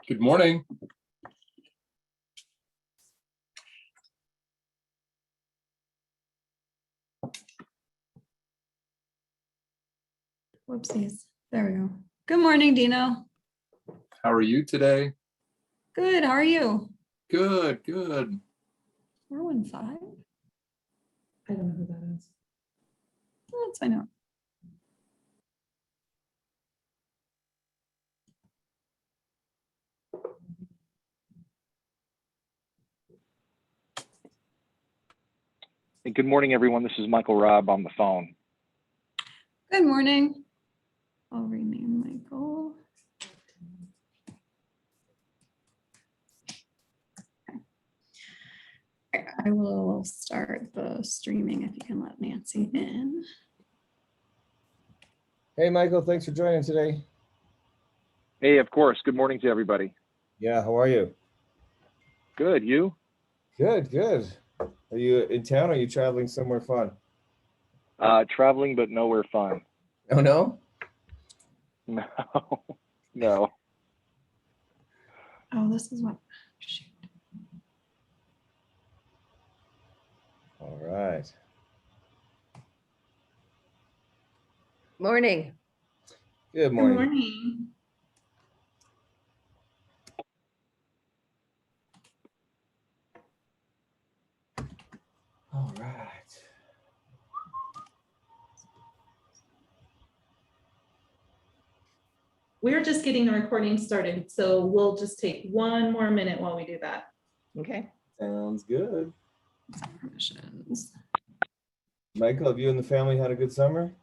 Good morning. Whoopsies. There we go. Good morning, Dino. How are you today? Good. How are you? Good, good. 415. I don't know who that is. Let's find out. Hey, good morning, everyone. This is Michael Robb on the phone. Good morning. I'll rename Michael. Okay. I will start the streaming if you can let Nancy in. Hey, Michael, thanks for joining today. Hey, of course. Good morning to everybody. Yeah, how are you? Good. You? Good, good. Are you in town or are you traveling somewhere fun? Traveling, but nowhere fun. Oh, no? No, no. Oh, this is what. Shoot. All right. Morning. Good Good morning. morning. All right. We're just getting the recording started, so we'll just take one more minute while we do that. Okay. Sounds good. Permissions. Michael, have you and the family had a good summer?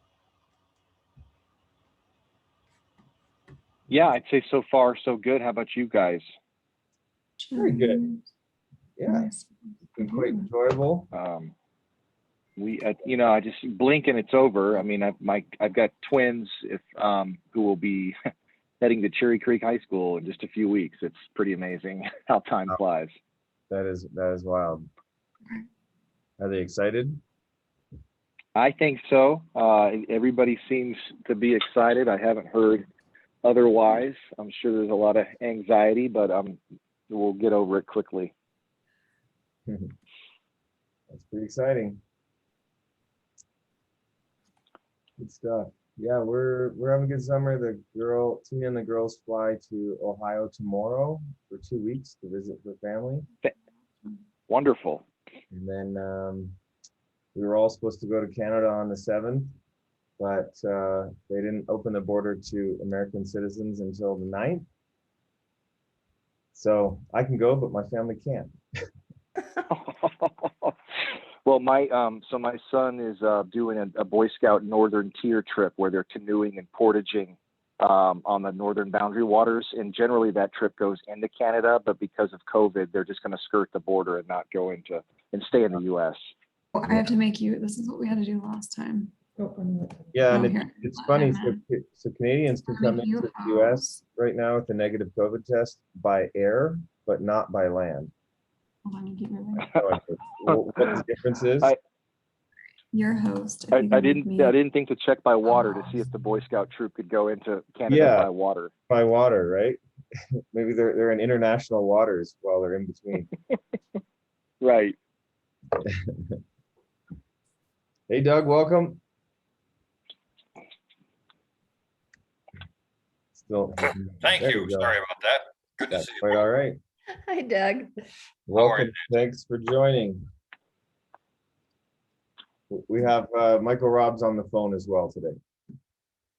Yeah, I'd say so far so good. How about you guys? Very good. Yeah, it's been quite enjoyable. I just blink and it's over. I mean, I've got twins who will be heading to Cherry Creek High School in just a few weeks. It's pretty amazing how time flies. That is wild. Are they excited? I think so. Everybody seems to be excited. I haven't heard otherwise. I'm sure there's a lot of anxiety, but we'll get over it quickly. That's pretty exciting. Good stuff. Yeah, we're having a good summer. Tina and the girls fly to Ohio tomorrow for 2 weeks to visit their family. Wonderful. And then we were all supposed to go to Canada on the 7th, but they didn't open the border to American citizens until the 9th. So I can go, but my family can't. Well, my son is doing a Boy Scout Northern Tier trip where they're canoeing and portaging on the northern boundary waters, and generally that trip goes into Canada, but because of COVID, they're just going to skirt the border and not go into and stay in the U.S. Well, I have to make you, this is what we had to do last time. Yeah, and Oh, here. it's funny. So Canadians can come Make you into the U.S. right now with a negative COVID test by air, but not by land. Hold on, you keep moving. What the difference is? Your host. if I you can make me- didn't think to check by water to see if the Boy Scout troop could go into Canada Yeah. by water. By water, right? Maybe they're in international waters while they're in between. Right. Hey, Doug, welcome. Still. Thank There you. go. Sorry about that. Good to That's see you. quite all right. Hi, Doug. Welcome. Thanks for joining. We have Michael Robbs on the phone as well today.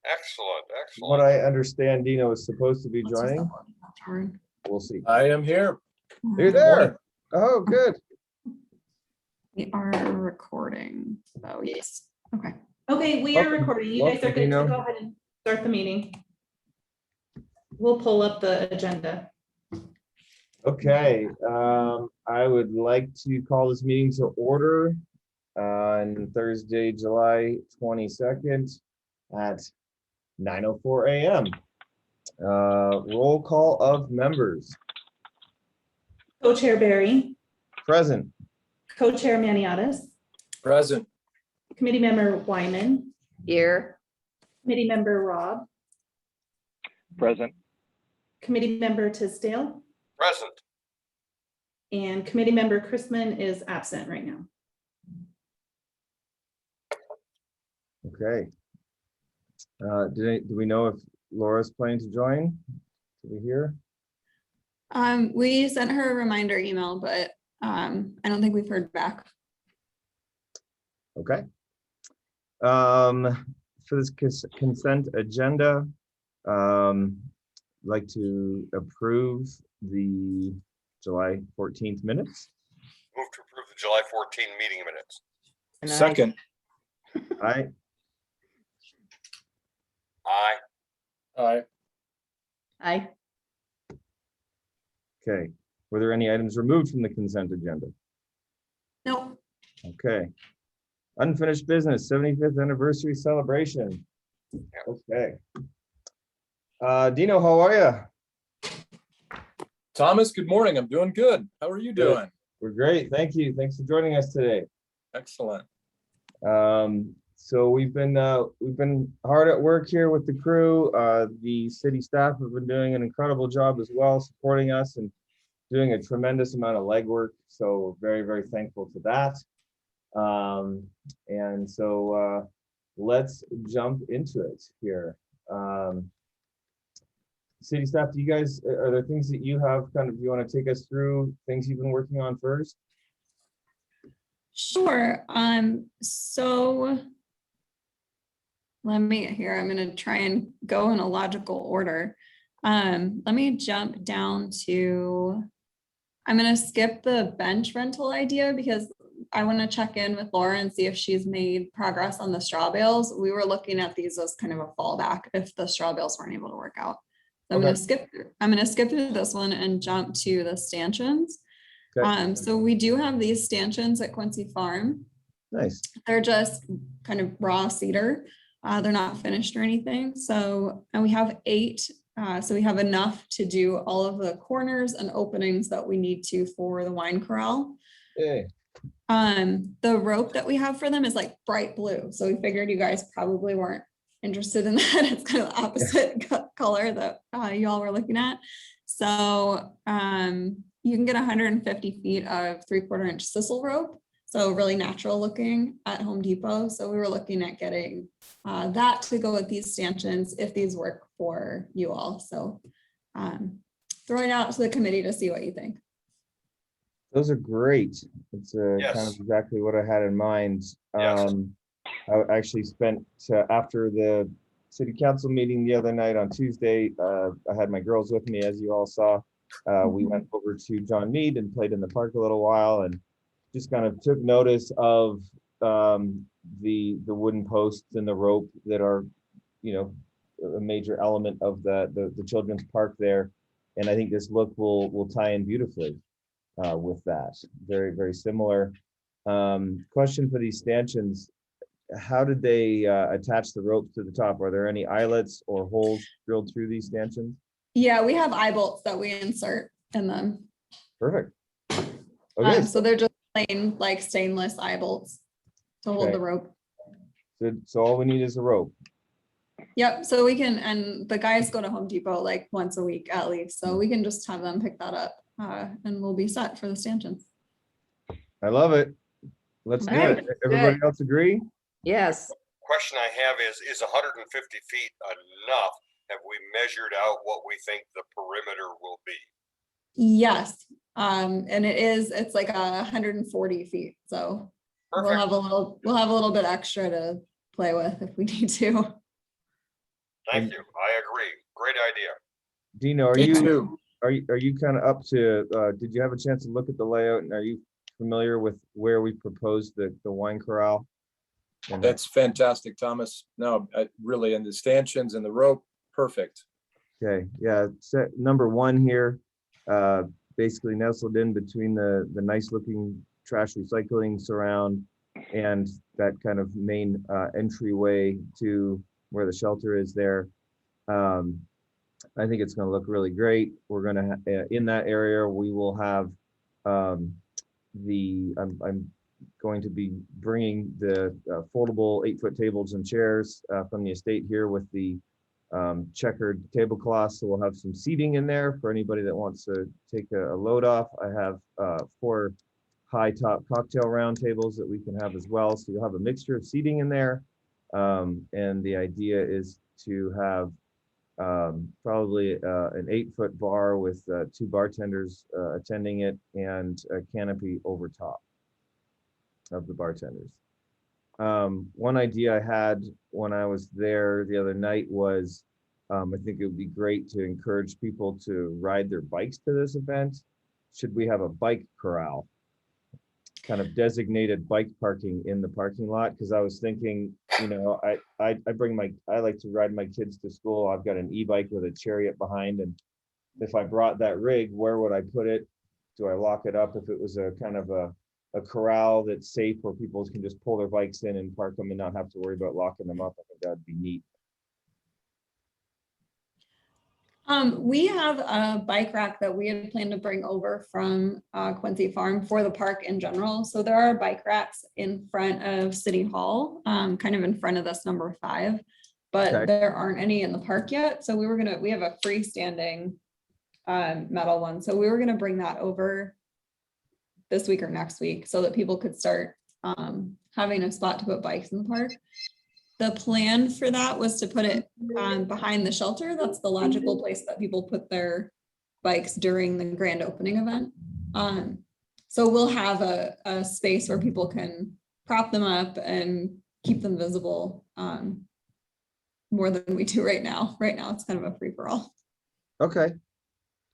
Excellent, From what excellent. I understand, Dino is supposed to be Let's just joining. turn. We'll see. I am here. You're there. Oh, good. We are recording. Oh, yes. Okay. Okay, we are Welcome- recording. You guys are welcome, good to Dino. go ahead and start the meeting. We'll pull up the agenda. Okay, I would like to call this meeting to order on Thursday, July 22nd at 9:04 a.m. Roll call of members. Co-chair Barry, Present. co-chair Maniatis, Present. committee member Wyman, Here. committee member Robb, Present. Committee Member Tisdale, Present. and Committee Member Chrisman is absent right now. Okay. Do we know if Laura's planning to join? Did we hear? We sent her a reminder email, but I don't think we've heard back. Okay. For this consent agenda, like to approve the July 14th minutes. Move to approve the July 14 meeting minutes. Second. Aye. Aye. Aye. Aye. Okay. Were there any items removed from the consent agenda? Nope. Okay. Unfinished business, 75th anniversary celebration. Okay. Dino, how are you? Thomas, good morning. I'm doing good. How are you Good. doing? We're great. Thank you. Thanks for joining us today. Excellent. So we've been hard at work here with the crew. The city staff have been doing an incredible job as well, supporting us and doing a tremendous amount of legwork. So we're very, very thankful for that. And so let's jump into it here. City staff, do you guys, are there things that you have you want to take us through, things you've been working on first? Sure. So let me here, I'm gonna try and go in a logical order. Let me jump down to, I'm gonna skip the bench rental idea because I want to check in with Laura and see if she's made progress on the straw bales. We were looking at these as kind of a fallback if the straw bales weren't able to work out. So I'm gonna skip through this one and jump to the stanchions. Okay. So we do have these stanchions at Quincy Farm. Nice. They're just kind of raw cedar. They're not finished or anything. So, and we have 8. So we have enough to do all of the corners and openings that we need to for the wine corral. Yay. The rope that we have for them is like bright blue. So we figured you guys probably weren't interested in that. It's kind of the opposite color that you all were looking at. So you can get 150 feet of 3/4 inch sisal rope. So really natural looking at Home Depot. So we were looking at getting that to go with these stanchions if these work for you all. So throwing it out to the committee to see what you think. Those are great. It's Yes. kind of exactly what I had in mind. Yes. I actually spent after the city council meeting the other night on Tuesday. I had my girls with me, as you all saw. We went over to John Mead and played in the park a little while, and just kind of took notice of the wooden posts and the rope that are, a major element of the children's park there. And I think this look will tie in beautifully with that. Very, very similar. Question for these stanchions: how did they attach the ropes to the top? Are there any eyelets or holes drilled through these stanchions? Yeah, we have eye bolts that we insert in them. Perfect. Okay, So they're just plain like stainless eye bolts to hold Okay. the rope. so all we need is a rope. Yep, so we can, and the guys go to Home Depot like once a week at least, so we can just have them pick that up and we'll be set for the stanchions. I love it. Let's do Okay. it. Everybody else agree? Yes, Question I have is 150 feet enough? Have we measured out what we think the perimeter will be? Yes, and it's like 140 feet, so we'll Perfect. have a little bit extra to play with if we need to. Thank you. I agree. Great idea. Dino, are Me you too. are you kind of up to? Did you have a chance to look at the layout, and are you familiar with where we proposed the wine corral? And That's fantastic, Thomas. No, really, and the stanchions and the rope, perfect. okay, yeah. Set number 1 here, basically nestled in between the nice looking trash recycling surround and that kind of main entryway to where the shelter is there. I think it's going to look really great. We're going to in that area we will have I'm going to be bringing the foldable 8-foot tables and chairs from the estate here with the checkered tablecloths, so we'll have some seating in there for anybody that wants to take a load off. I have 4 high top cocktail round tables that we can have as well, so you'll have a mixture of seating in there. And the idea is to have probably an 8-foot bar with 2 bartenders attending it and a canopy over top of the bartenders. One idea I had when I was there the other night was I think it would be great to encourage people to ride their bikes to this event. Should we have a bike corral? Kind of designated bike parking in the parking lot? Because I was thinking, you know, I like to ride my kids to school. I've got an e-bike with a chariot behind, and if I brought that rig, where would I put it? Do I lock it up? If it was a kind of a corral that's safe where people can just pull their bikes in and park them and not have to worry about locking them up, I think that'd be neat. We have a bike rack that we had planned to bring over from Quincy Farm for the park in general. So there are bike racks in front of City Hall, kind of in front of this number 5, but Okay. there aren't any in the park yet. So we have a freestanding metal one. So we were gonna bring that over this week or next week so that people could start having a spot to put bikes in the park. The plan for that was to put it behind the shelter. That's the logical place that people put their bikes during the grand opening event. So we'll have a space where people can prop them up and keep them visible more than we do right now. Right now, it's kind of a free-for-all. Okay,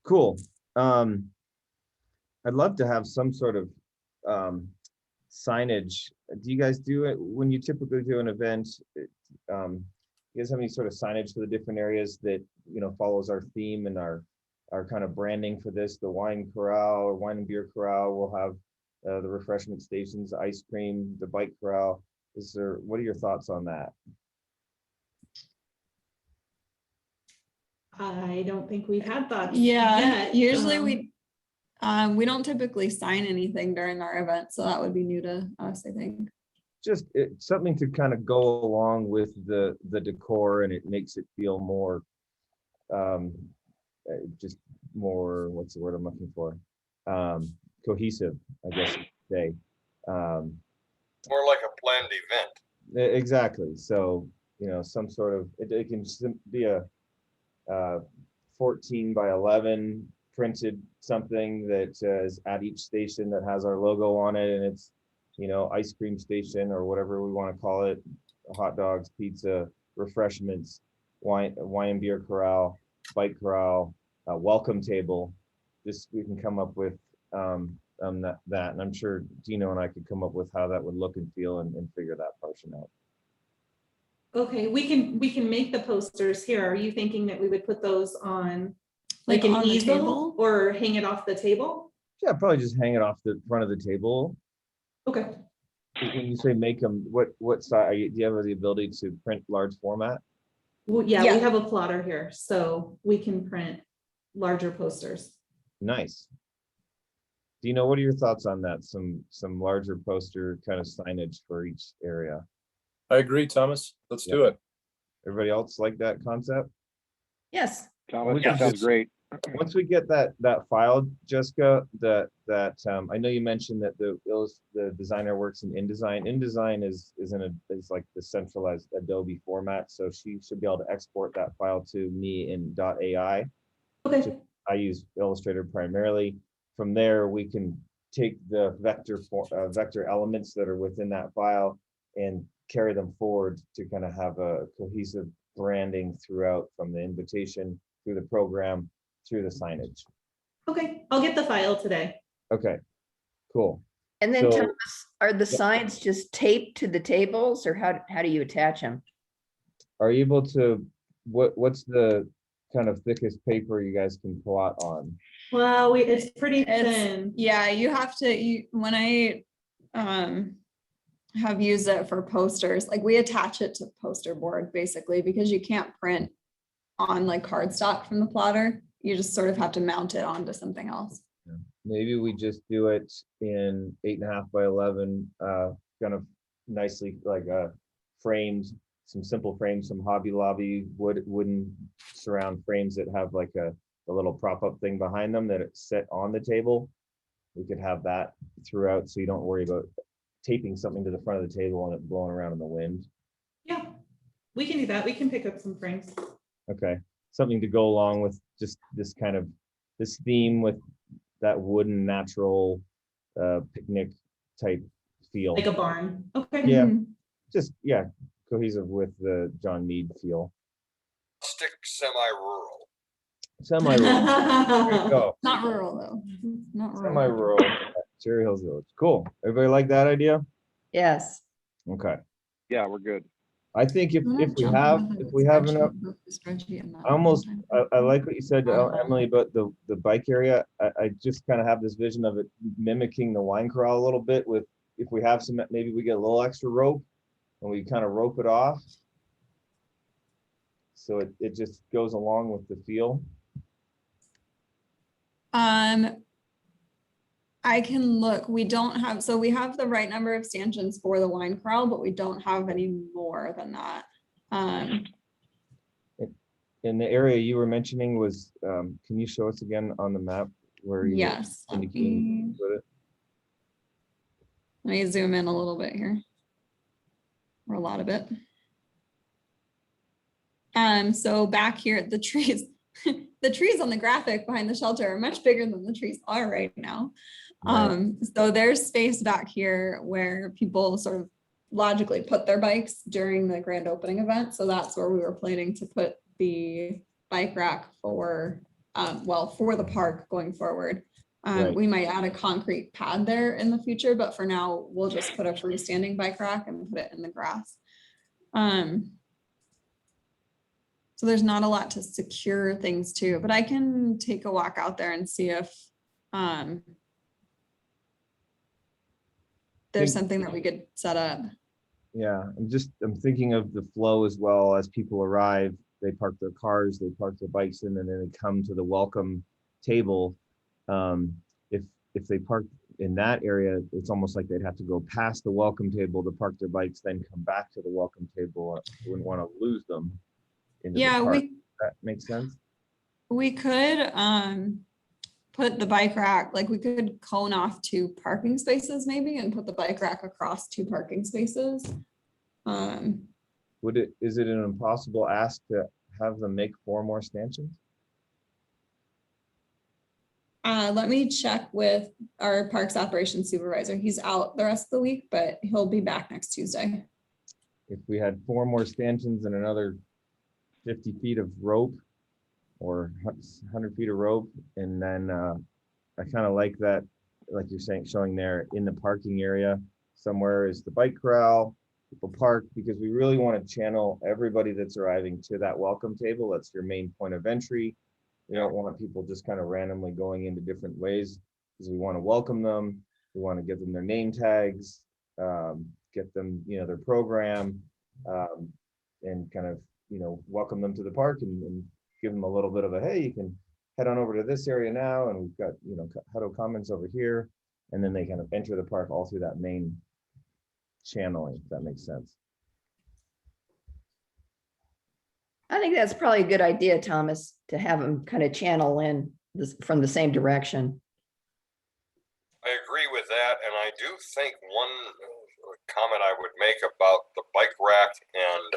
cool. I'd love to have some sort of signage. Do you guys do it when you typically do an event? You guys have any sort of signage for the different areas that, you know, follows our theme and our kind of branding for this? The wine corral or wine and beer corral will have the refreshment stations, ice cream, the bike corral. What are your thoughts on that? I don't think we've had thoughts. Yeah, yet. usually we don't typically sign anything during our event, so that would be new to us, I think. Just something to kind of go along with the decor, and it makes it feel more just more, what's the word I'm looking for, cohesive, I guess you could say. More like a planned event. Exactly. So, you know, some sort of, it can be a 14 by 11 printed something that is at each station that has our logo on it, and it's, you know, ice cream station or whatever we want to call it, hot dogs, pizza, refreshments, wine and beer corral, bike corral, welcome table. Just, we can come up with that, and I'm sure Dino and I could come up with how that would look and feel and figure that portion out. Okay, we can make the posters here. Are you thinking that we would put those on like an on the easel table? or hang it off the table? Yeah, probably just hang it off the front of the table. Okay. When you say make them, what size, do you have the ability to print large format? Well, yeah, Yeah. we have a plotter here, so we can print larger posters. Nice. Dino, what are your thoughts on that? Some larger poster kind of signage for each area. I agree, Thomas. Let's do it. Everybody else like that concept? Yes. Thomas, Yeah. that sounds great. Once we get that file, Jessica, I know you mentioned that the designer works in InDesign. InDesign is like the centralized Adobe format, so she should be able to export that file to me in .ai. Okay, I use Illustrator primarily. From there, we can take the vector elements that are within that file and carry them forward to kind of have a cohesive branding throughout, from the invitation through the program through the signage. okay, I'll get the file today. Okay, cool. And then So- Thomas, are the signs just taped to the tables, or how do you attach them? Are you able to, what's the kind of thickest paper you guys can plot on? Well, it's pretty It's- thin. Yeah, you have to, when I have used it for posters, like we attach it to poster board basically, because you can't print on like cardstock from the plotter. You just sort of have to mount it onto something else. Maybe we just do it in 8.5 by 11, kind of nicely like framed some simple frames, some Hobby Lobby wooden surround frames that have like a little prop up thing behind them that it's set on the table. We could have that throughout, so you don't worry about taping something to the front of the table and it blowing around in the wind. Yeah, we can do that. We can pick up some frames. Okay, something to go along with just this kind of this theme with that wooden natural picnic type feel. Like a barn. Okay. Yeah. Mhm. Just cohesive with the John Mead feel. Stick semi-rural. Semi-rural. There you go. Not rural though. Not rural. Semi-rural. Cherry Hills Village. Cool. Everybody like that idea? Yes. Okay. Yeah, we're good. I think if I'm gonna we jump have into the if we have spreadsheet enough, and go through the spreadsheet and not almost have time. I like what you said, Uh-huh. Emily, about the bike area. I just kind of have this vision of it mimicking the wine corral a little bit with, if we have some, maybe we get a little extra rope and we kind of rope it off. So it just goes along with the feel. I can look. We don't have, so we have the right number of stanchions for the wine corral, but we don't have any more than that. In the area you were mentioning was, can you show us again on the map where you Yes. Let indicating put it? me zoom in a little bit here. Or a lot of it. So back here, the trees, the trees on the graphic behind the shelter are much bigger than the trees are right now. Right. So there's space back here where people sort of logically put their bikes during the grand opening event. So that's where we were planning to put the bike rack for, for the park going forward. Right. We might add a concrete pad there in the future, but for now, we'll just put a freestanding bike rack and put it in the grass. So there's not a lot to secure things to, but I can take a walk out there and see if there's something that we could set up. Yeah, I'm thinking of the flow as well. As people arrive, they park their cars, they park their bikes in, and then they come to the welcome table. If they park in that area, it's almost like they'd have to go past the welcome table to park their bikes, then come back to the welcome table. We wouldn't want to lose them into the Yeah, park. That makes sense. we could put the bike rack, like we could cone off 2 parking spaces maybe and put the bike rack across 2 parking spaces. Is it an impossible ask to have them make 4 more stanchions? Let me check with our parks operations supervisor. He's out the rest of the week, but he'll be back next Tuesday. If we had 4 more stanchions and another 50 feet of rope or 100 feet of rope, and then I kind of like that, like you're saying, showing there in the parking area somewhere is the bike corral, people park, because we really want to channel everybody that's arriving to that welcome table. That's your main point of entry. We don't want people just kind of randomly going into different ways, because we want to welcome them. We want to give them their name tags, get them, their program, and kind of, welcome them to the park and give them a little bit of a, hey, you can head on over to this area now. And we've got, Hutto Commons over here. And then they kind of enter the park all through that main channeling, if that makes sense. I think that's probably a good idea, Thomas, to have them kind of channel in this from the same direction. I agree with that, and I do think one comment I would make about the bike rack and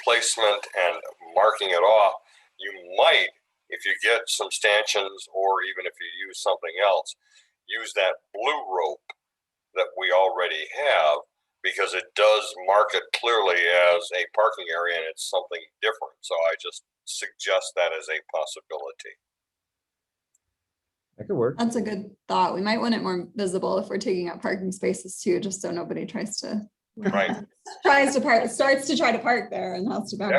placement and marking it off, you might, if you get some stanchions or even if you use something else, use that blue rope that we already have, because it does mark it clearly as a parking area and it's something different. So I just suggest that as a possibility. That could work. That's a good thought. We might want it more visible if we're taking up parking spaces too, just so nobody tries to Right. starts to try to park there and has to back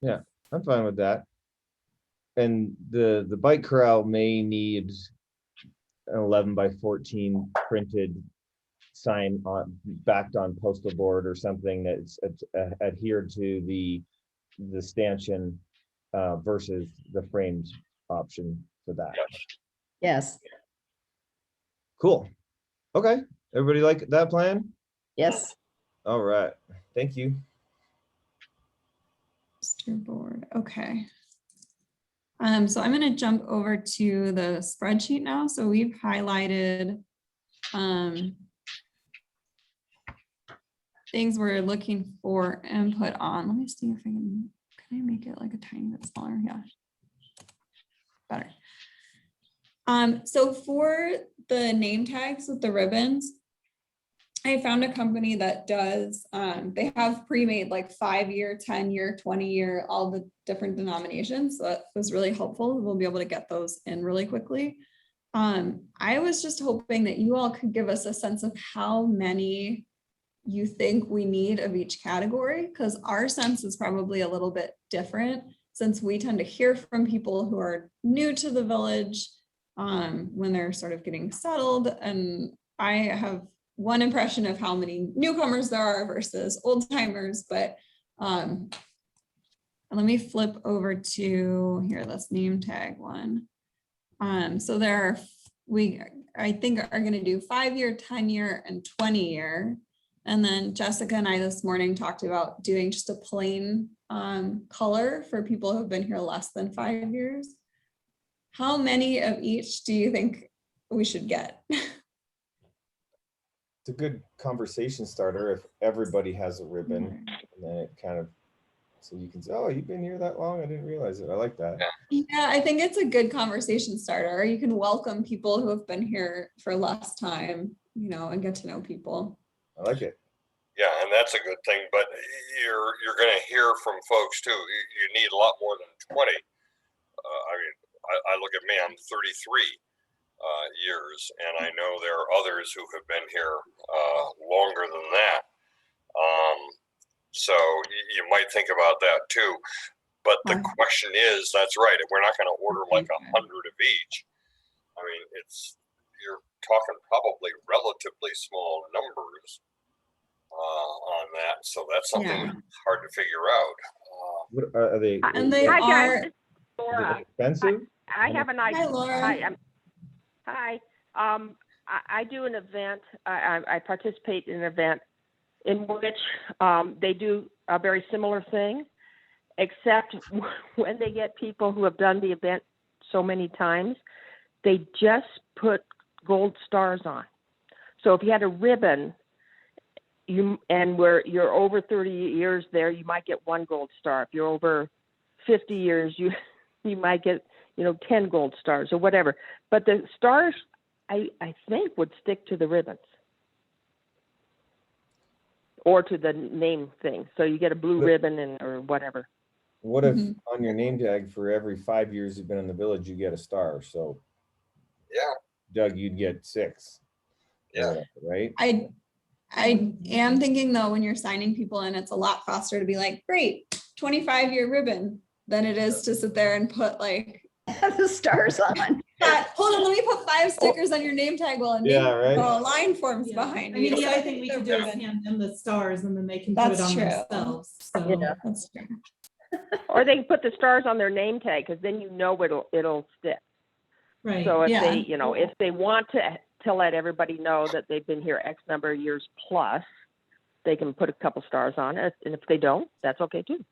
Yeah. up. I'm fine with that. And the bike corral may need an 11 by 14 printed sign backed on postal board or something that's adhered to the stanchion versus the framed option for that. Yes, Cool. Okay. Everybody like that plan? yes. All right. Thank you. your board. Okay. So I'm gonna jump over to the spreadsheet now. So we've highlighted things we're looking for input on. Let me see if I can I make it like a tiny bit smaller? Yeah. Better. So for the name tags with the ribbons, I found a company that does, they have pre-made like 5-year, 10-year, 20-year, all the different denominations. So that was really helpful. We'll be able to get those in really quickly. I was just hoping that you all could give us a sense of how many you think we need of each category, because our sense is probably a little bit different since we tend to hear from people who are new to the village when they're sort of getting settled. And I have one impression of how many newcomers there are versus old timers, but let me flip over to here, this name tag one. So there are, I think are going to do 5-year, 10-year, and 20-year. And then Jessica and I this morning talked about doing just a plain color for people who've been here less than 5 years. How many of each do you think we should get? It's a good conversation starter if everybody has a ribbon, and then it kind of, so you can say, oh, you've been here that long? I didn't realize it. I like that. Yeah, I think it's a good conversation starter. You can welcome people who have been here for less time, you know, and get to know people. I like it. Yeah, and that's a good thing, but you're going to hear from folks too. You need a lot more than 20. I mean, I look at me, I'm 33 years, and I know there are others who have been here longer than that. So you might think about that too. But the question is, that's right, we're not going to order like 100 of each. I mean, you're talking probably relatively small numbers on that. So that's something that's hard to figure out. What are they? And they Hi, are guys. It's Laura. Expensive? I have an idea. Hi, Laura. Hi. I do an event. I participate in an event in which they do a very similar thing, except when they get people who have done the event so many times, they just put gold stars on. So if you had a ribbon, you're over 30 years there, you might get 1 gold star. If you're over 50 years, you might get 10 gold stars or whatever. But the stars, I think, would stick to the ribbons or to the name thing. So you get a blue ribbon or whatever. What if on your name tag for every 5 years you've been in the village, you get a star? So Yeah. Doug, you'd get 6. Yeah. Right? I am thinking though, when you're signing people in, it's a lot faster to be like, great, 25-year ribbon than it is to sit there and put like The stars on. hold on, let me put 5 stickers on your name tag while a line forms Yeah. behind I mean, you. the other thing we could do is hand them the stars and then they can put it That's on true. themselves. So Yeah. That's true. Or they can put the stars on their name tag, because then it'll stick. right. So if Yeah. they, if they want to let everybody know that they've been here X number of years plus, they can put a couple stars on it. And if they don't, that's okay too.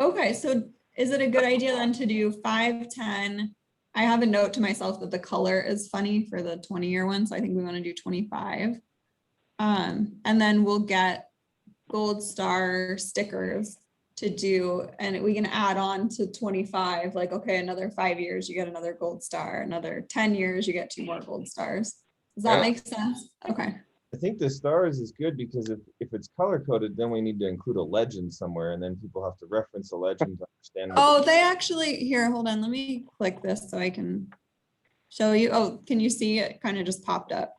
Okay, so is it a good idea then to do 5, 10? I have a note to myself that the color is funny for the 20-year one, so I think we want to do 25. And then we'll get gold star stickers to do, and we can add on to 25, like, okay, another 5 years, you get another gold star, another 10 years, you get 2 more gold stars. Does that make sense? Okay. I think the stars is good because if it's color coded, then we need to include a legend somewhere, and then people have to reference the legend to understand. Oh, they actually, here, hold on, let me click this so I can show you. Oh, can you see it? Kind of just popped up.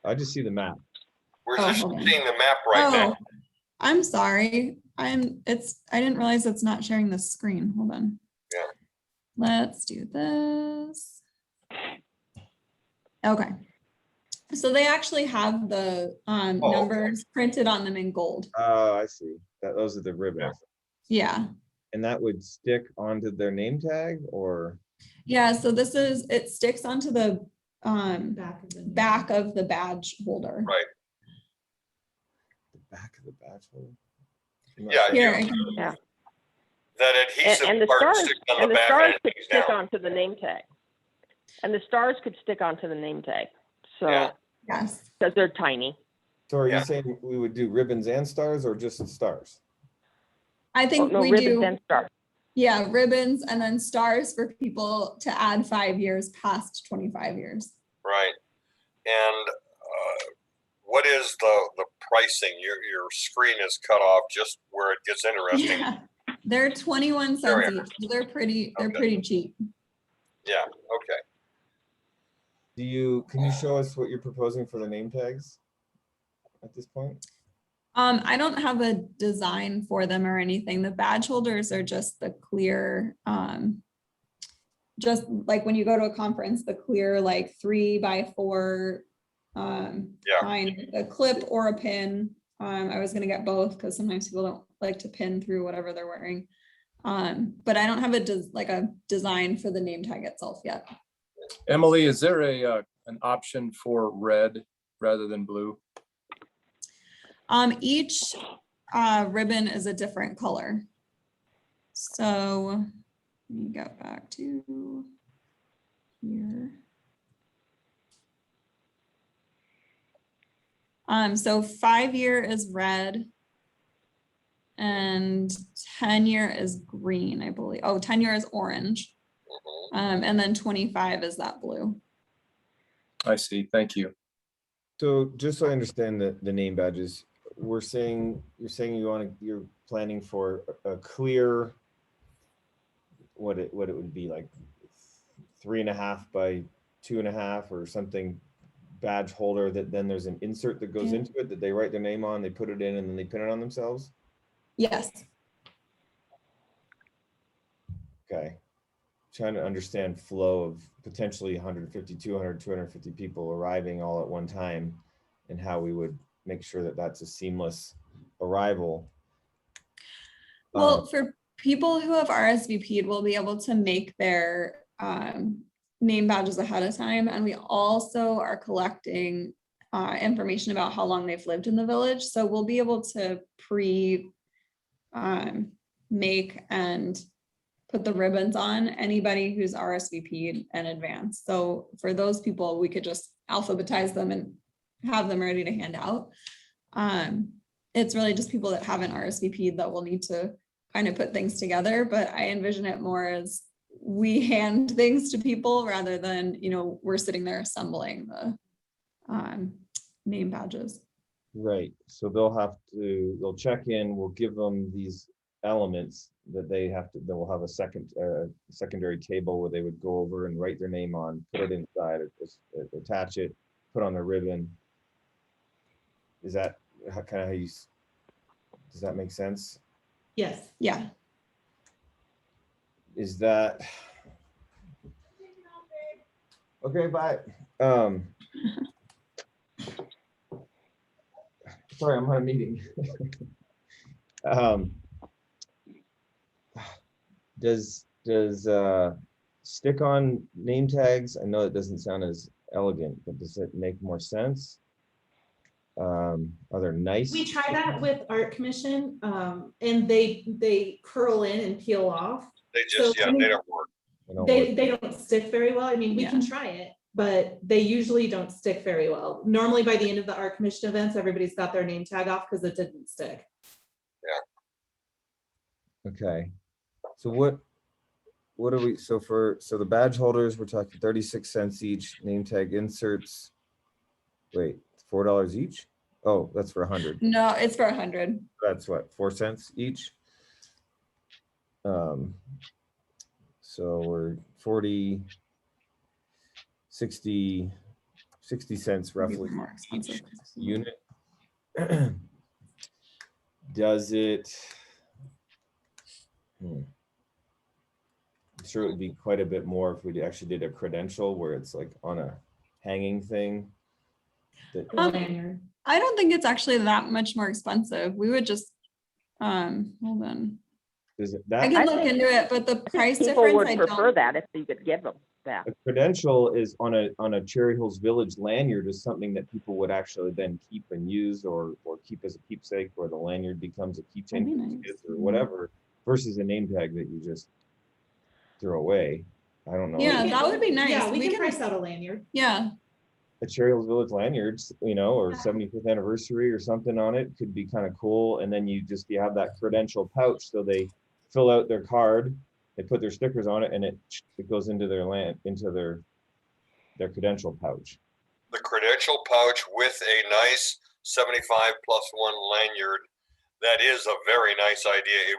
I just see the map. We're Oh, just hold on. seeing the map right now. I'm sorry. I didn't realize it's not sharing the screen. Hold on. Yeah. Let's do this. Okay. So they actually have the numbers printed on them in gold. Oh, I see. Those are the ribbons. Yeah. And that would stick onto their name tag, or? Yeah. So it sticks onto the Back of the badge holder. Right. The back of the badge holder? Yeah. Here. Yeah. that adhesive And the part stars, sticks on and the the back stars and could hangs stick down. onto the name tag. And the stars could stick onto the name tag. So, Yeah. Yes. because they're tiny. So are Yeah. you saying we would do ribbons and stars or just stars? I Oh, think no, we ribbons do, and stars. yeah, ribbons and then stars for people to add 5 years past 25 years. Right. And what is the pricing? Your screen is cut off just where it gets interesting. Yeah, they're 21 Very cents each. So they're Okay. pretty cheap. Yeah. Okay. Can you show us what you're proposing for the name tags at this point? I don't have a design for them or anything. The badge holders are just the clear, just like when you go to a conference, the clear like 3x4 Yeah. kind, a clip or a pin. I was gonna get both because sometimes people don't like to pin through whatever they're wearing. But I don't have a design for the name tag itself yet. Emily, is there an option for red rather than blue? Each ribbon is a different color. So let me get back to here. So 5 year is red and 10 year is green, I believe. Oh, 10 year is orange. Mhm. And then 25 is that blue. I see. Thank you. So just so I understand the name badges, you're saying you're planning for a clear, what it would be like 3.5 by 2.5 or something badge holder that then there's an insert that goes Yeah. into it that they write their name on, they put it in and then they pin it on themselves? Yes. Okay. Trying to understand flow of potentially 150, 200, 250 people arriving all at one time and how we would make sure that that's a seamless arrival. Well, for people who have RSVP'd, we'll be able to make their name badges ahead of time. And we also are collecting information about how long they've lived in the village. So we'll be able to make and put the ribbons on anybody who's RSVP'd in advance. So for those people, we could just alphabetize them and have them ready to hand out. It's really just people that haven't RSVP'd that will need to kind of put things together, but I envision it more as we hand things to people rather than, we're sitting there assembling the name badges. Right. So they'll check in, we'll give them these elements that they'll have a secondary table where they would go over and write their name on, put it inside, attach it, put on their ribbon. Is that kind of how does that make sense? Yes. Yeah. Is that okay? Bye. Sorry, I'm on a meeting. Does stick-on name tags? I know it doesn't sound as elegant, but does it make more sense? Are they nice? We try that with Art Commission, and they curl in and peel off. They just, So, yeah, they don't work. They don't stick very well. I mean, we can Yeah. try it, but they usually don't stick very well. Normally by the end of the Art Commission events, everybody's got their name tag off because it didn't stick. Okay. So what are we, so the badge holders, we're talking 36 cents each, name tag inserts. Wait, $4 each? Oh, that's for 100. No, it's for 100. That's what, 4 cents each? So we're 40, 60 cents roughly More expensive. each unit. Does it? I'm sure it would be quite a bit more if we actually did a credential where it's like on a hanging thing. That, Lanyard. I don't think it's actually that much more expensive. We would just, hold on. is it I that can look into it, but the price People difference, would I prefer don't. that if you could give them that. a credential is on a Cherry Hills Village lanyard is something that people would actually then keep and use or keep as a keepsake, or the lanyard becomes a That'd keychain be for nice. kids or whatever. versus a name tag that you just throw away. I don't know. Yeah, that would be nice. Yeah, we We can can- price out a lanyard. Yeah, A Cherry Hills Village lanyards, you know, or Yeah. 75th anniversary or something on it could be kind of cool. And then you have that credential pouch, so they fill out their card, they put their stickers on it, and it goes into their credential pouch. The credential pouch with a nice 75+1 lanyard. That is a very nice idea.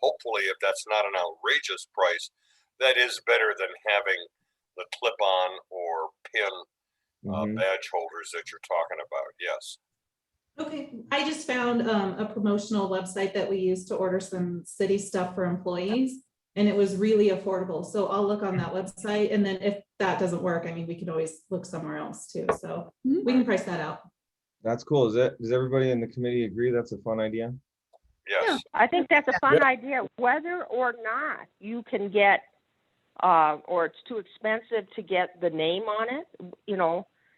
Hopefully, if that's not an outrageous price, that is better than having the clip-on or pin Mhm. badge holders that you're talking about. Yes. Okay, I just found a promotional website that we use to order some city stuff for employees. And it was really affordable. So I'll look on that website. And then if that doesn't work, I mean, we could always look somewhere else too. So Mhm. we can price that out. That's cool. Does everybody in the committee agree that's a fun idea? Yes. I think that's a fun idea, whether or not you can get, or it's too expensive to get the name on it.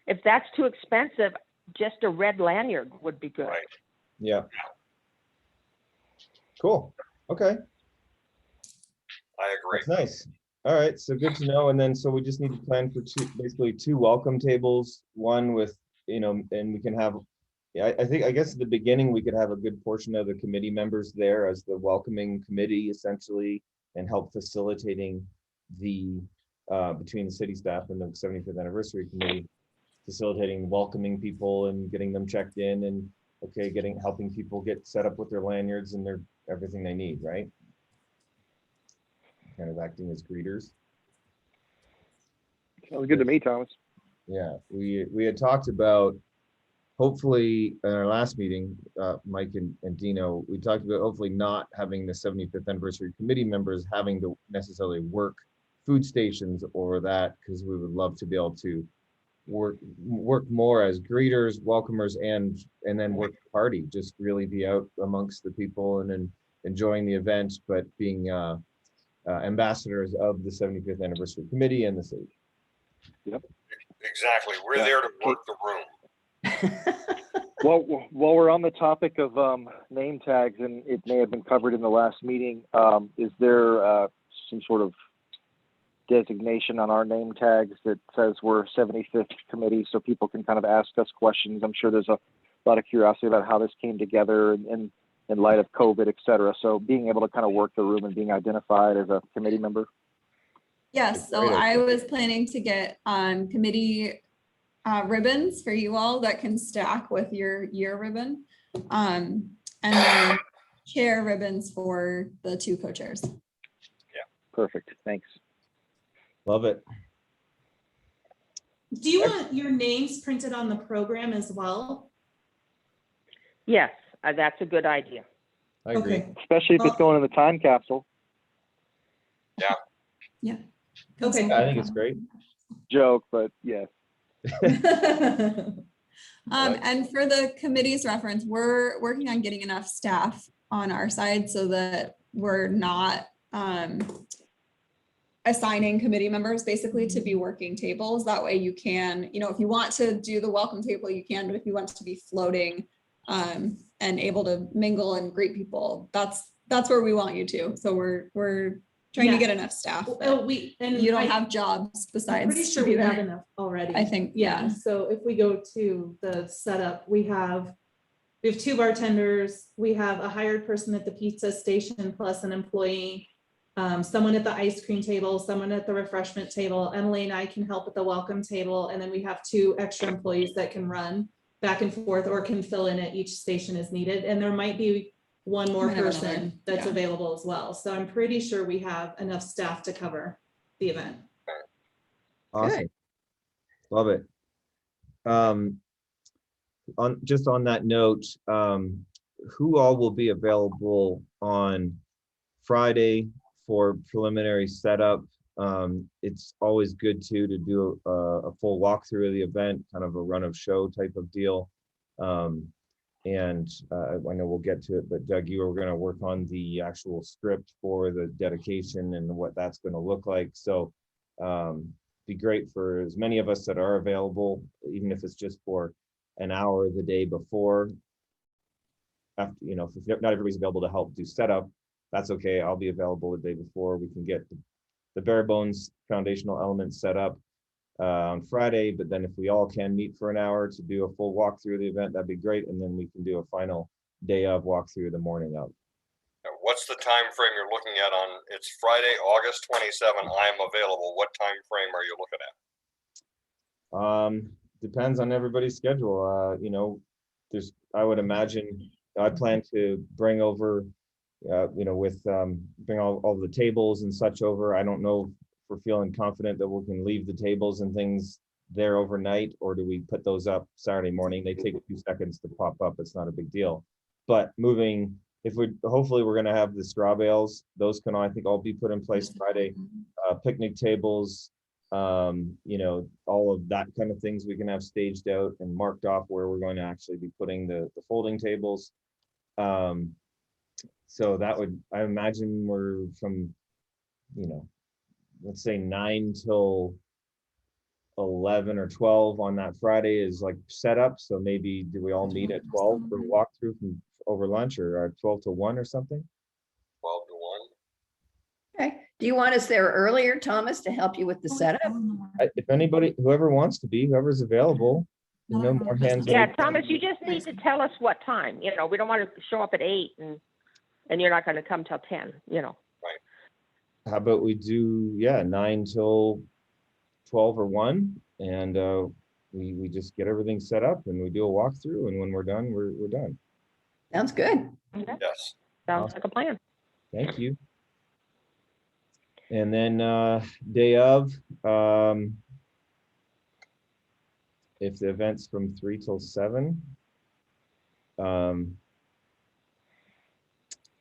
If that's too expensive, just a red lanyard would be good. Right. Yeah. Cool. Okay. I agree. That's nice. All right, so good to know. And then, so we just need to plan for basically two welcome tables, one with, and we can have, I guess at the beginning, we could have a good portion of the committee members there as the welcoming committee essentially, and help facilitating the, between the city staff and the 75th anniversary committee, facilitating welcoming people and getting them checked in and, helping people get set up with their lanyards and everything they need, right? Kind of acting as greeters. Sounds good to me, Thomas. Yeah, we had talked about, hopefully in our last meeting, Mike and Dino, we talked about hopefully not having the 75th anniversary committee members having to necessarily work food stations or that, because we would love to be able to work more as greeters, welcomers, and then work the party, just really be out amongst the people and then enjoying the event, but being ambassadors of the 75th anniversary committee and the city. Exactly. We're there to work the room. Well, while we're on the topic of name tags, and it may have been covered in the last meeting, is there some sort of designation on our name tags that says we're 75th committee, so people can kind of ask us questions? I'm sure there's a lot of curiosity about how this came together and in light of COVID, et cetera. So being able to kind of work the room and being identified as a committee member. yes. So Great I idea. was planning to get committee ribbons for you all that can stack with your year ribbon. And then chair ribbons for the two co-chairs. Perfect. Thanks. Love it. Do you want your names printed on the program as well? Yes, that's a good idea. I agree. Okay. Especially if it's going in the time capsule. Yeah. Okay. I think it's great. Joke, but yes. And for the committee's reference, we're working on getting enough staff on our side so that we're not assigning committee members basically to be working tables. That way you can, if you want to do the welcome table, you can, but if you want to be floating and able to mingle and greet people, that's where we want you to. So we're trying to Yeah. get enough staff. Well, that You don't have jobs I'm pretty besides sure to we be have there. enough already. I think, Yeah, yeah. so if we go to the setup, we have two bartenders, we have a hired person at the pizza station plus an employee, someone at the ice cream table, someone at the refreshment table. Emily and I can help at the welcome table, and then we have 2 extra employees that can run back and forth or can fill in at each station as needed. And there might be one more Might have another, person that's yeah. available as well. So I'm pretty sure we have enough staff to cover the event. Awesome. Love it. On that note, who all will be available on Friday for preliminary setup? It's always good to do a full walkthrough of the event, kind of a run of show type of deal. I know we'll get to it, but Doug, you are going to work on the actual script for the dedication and what that's going to look like. So be great for as many of us that are available, even if it's just for an hour the day before. After, if not everybody's available to help do setup, that's okay. I'll be available the day before. We can get the bare bones foundational elements set up on Friday, but then if we all can meet for an hour to do a full walkthrough of the event, that'd be great. And then we can do a final day of walkthrough the morning of. What's the time frame you're looking at on, it's Friday, August 27, I am available. What time frame are you looking at? Depends on everybody's schedule. You know, I would imagine, I plan to bring over, you know, bring all the tables and such over. I don't know if we're feeling confident that we can leave the tables and things there overnight, or do we put those up Saturday morning? They take a few seconds to pop up. It's not a big deal. But hopefully we're gonna have the straw bales. Those can, I think, all be put in place Friday. Picnic tables, you know, all of that kind of things we can have staged out and marked off where we're going to actually be putting the folding tables. So that would, I imagine we're from, you know, let's say 9 till 11 or 12 on that Friday is like set up. So maybe do we all meet at 12 for a walkthrough from over lunch, or 12 to 1 or something? 12 to 1. Okay. Do you want us there earlier, Thomas, to help you with the setup? If anybody, whoever's available, no more hands. Yeah, Thomas, you just need to tell us what time. You know, we don't want to show up at 8 and you're not going to come till 10, you know. How about we do, 9 till 12 or 1, and we just get everything set up and we do a walkthrough, and when we're done, we're done. Sounds good. Okay. Yes. Sounds like a plan. Thank you. And then day of, if the event's from 3 till 7,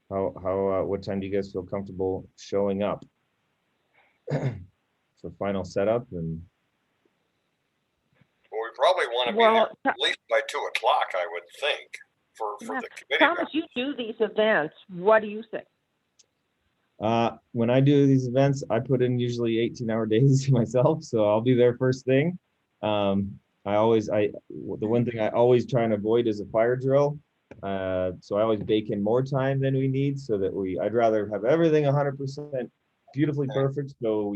what time do you guys feel comfortable showing up for final setup? And Well, we probably want to be there at least by 2 o'clock, I would think, for the committee. Thomas, you do these events. What do you think? when I do these events, I put in usually 18-hour days myself, so I'll be there first thing. The one thing I always try and avoid is a fire drill. So I always bake in more time than we need, so that I'd rather have everything 100% beautifully perfect. So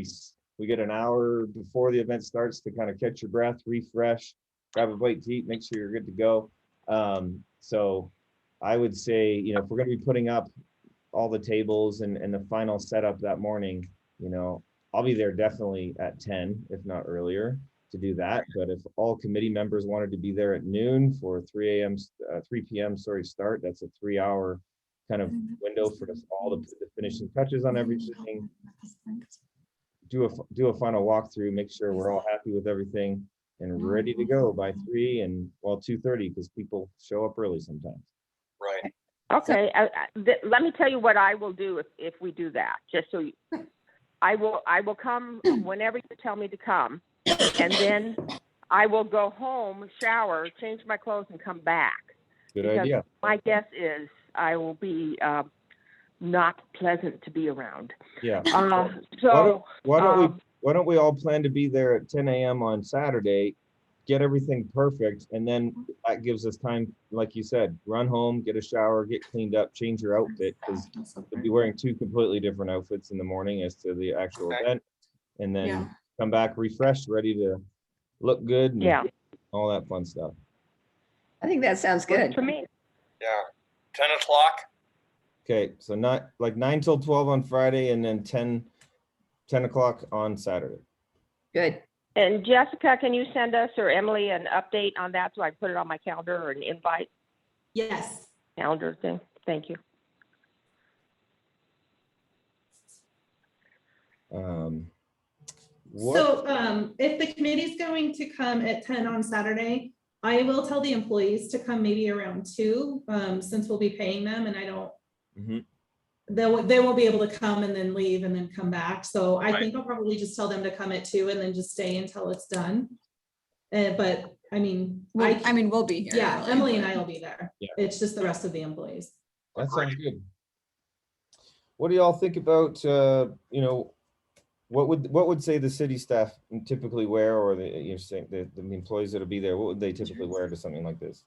we get an hour before the event starts to kind of catch your breath, refresh, grab a bite to eat, make sure you're good to go. So I would say, if we're going to be putting up all the tables and the final setup that morning, I'll be there definitely at 10, if not earlier, to do that. But if all committee members wanted to be there at noon for 3 p.m. start, that's a 3-hour kind of window for us all to put the finishing touches on everything, do a final walkthrough, make sure we're all happy with everything and ready to go by 3 and 2:30, because people show up early sometimes. Right. Okay, let me tell you what I will do if we do that. Just so I will come whenever you tell me to come, and then I will go home, shower, change my clothes, and come back. Good idea. My guess is I will be not pleasant to be around. Yeah. So why don't we all plan to be there at 10 a.m. on Saturday, get everything perfect, and then that gives us time, like you said, run home, get a shower, get cleaned up, change your outfit, because you'll be wearing 2 completely different outfits in the morning as to the actual event, and then come back refreshed, ready to look good, and all that fun stuff. I think that sounds good. For me. Yeah. 10 o'clock. Okay, so not like 9 till 12 on Friday, and then 10 o'clock on Saturday. Good. And Jessica, can you send us or Emily an update on that so I can put it on my calendar or an invite Yes. calendar thing? Thank you. So if the committee's going to come at 10 on Saturday, I will tell the employees to come maybe around 2, since we'll be paying them, and I don't, they won't be able to come and then leave and then come back. So I think I'll probably just tell them to come at 2 and then just stay until it's done. But I mean, we'll be here. Yeah, early. Emily and I will be there. Yeah. It's just the rest of the employees. That sounds good. What do y'all think about, what would say the city staff typically wear, or the employees that'll be there, what would they typically wear to something like this?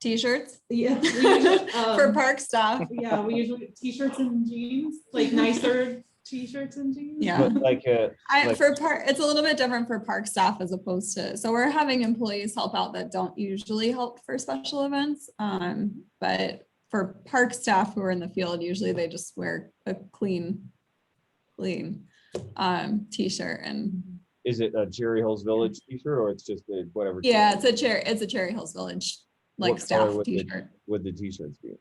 T-shirts Yeah. we usually, for park staff. Yeah, we usually t-shirts and jeans, like nicer t-shirts and jeans. Yeah. But like, like- For park, it's a little bit different for park staff as opposed to, so we're having employees help out that don't usually help for special events. But for park staff who are in the field, usually they just wear a clean t-shirt and is it a Cherry Hills Village t-shirt or it's just a whatever? yeah, it's a Cherry Hills Village like What color staff would the- t-shirt. Would the t-shirts be?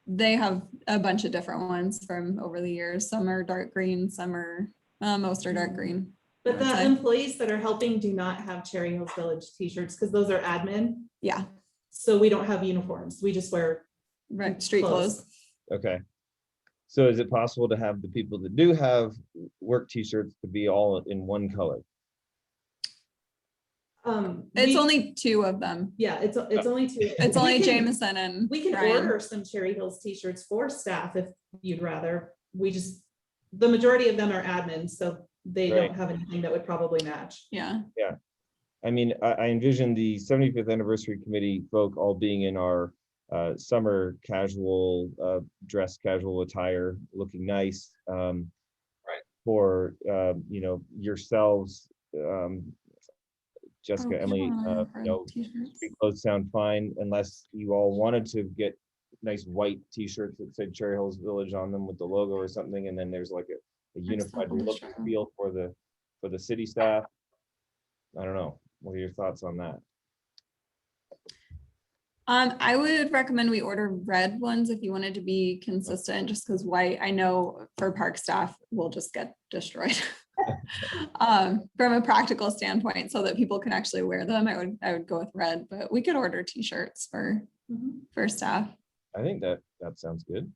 They have a bunch of different ones from over the years. Some are dark green, some are, most are dark green. But the Okay. employees that are helping do not have Cherry Hills Village t-shirts because those are admin. Yeah, So we don't have uniforms. We just wear right, street clothes. Okay. So is it possible to have the people that do have work t-shirts to be all in one color? It's only two of them. Yeah, it's only two. It's We only can- Jameson and We can Ryan. order some Cherry Hills t-shirts for staff if you'd rather. The majority of them are admins, so they Right. don't have anything that would probably match. Yeah, I mean, I envision the 75th anniversary committee folk all being in our summer casual, dress casual attire, looking nice. For, you know, yourselves, Jessica, Oh, Emily, people are you know, t-shirts. street clothes sound fine unless you all wanted to get nice white t-shirts that said Cherry Hills Village on them with the logo or something, and then there's like a unified on the look shirt. and feel for the city staff. I don't know. What are your thoughts on that? I would recommend we order red ones if you wanted to be consistent, just because white, I know for park staff will just get destroyed. From a practical standpoint, so that people can actually wear them, I would go with red, but we could order t-shirts for staff. I think that sounds good.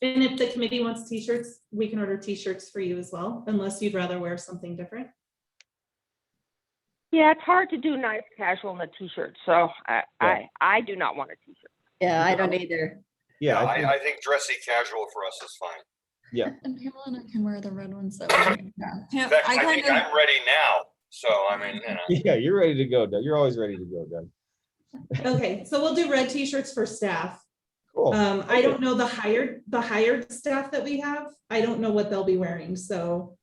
And if the committee wants t-shirts, we can order t-shirts for you as well, unless you'd rather wear something different. Yeah, it's hard to do nice casual in a t-shirt, so Yeah. I do not want a t-shirt. Yeah, I don't either. Yeah, I think, I think dressy casual for us is fine. And Pamela and I can wear the red ones. So In fact, I think I'm ready now. So, I mean, you know. yeah, you're ready to go, Doug. You're always ready to go, Doug. Okay, so we'll do red t-shirts for staff. Cool. I don't know the hired staff that we have. I don't know what they'll be wearing, so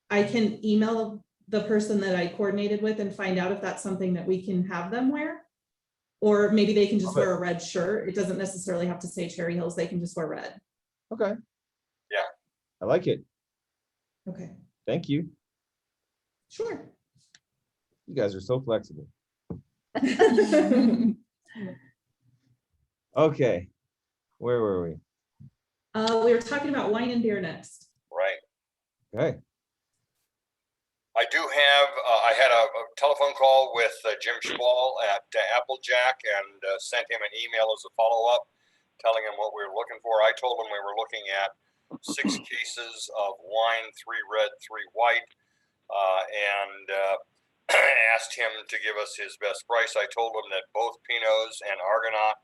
I can email the person that I coordinated with and find out if that's something that we can have them wear. Or maybe they can just Okay. wear a red shirt. It doesn't necessarily have to say Cherry Hills. They can just wear red. Okay. Yeah. I like it. Okay, Thank you. sure. You guys are so flexible. Okay. Where were we? We were talking about wine and beer next. Right. Okay. I do have, I had a telephone call with Jim Schwall at Applejack and sent him an email as a follow-up, telling him what we were looking for. I told him we were looking at 6 cases of wine, 3 red, 3 white, and asked him to give us his best price. I told him that both Pinots and Argonaut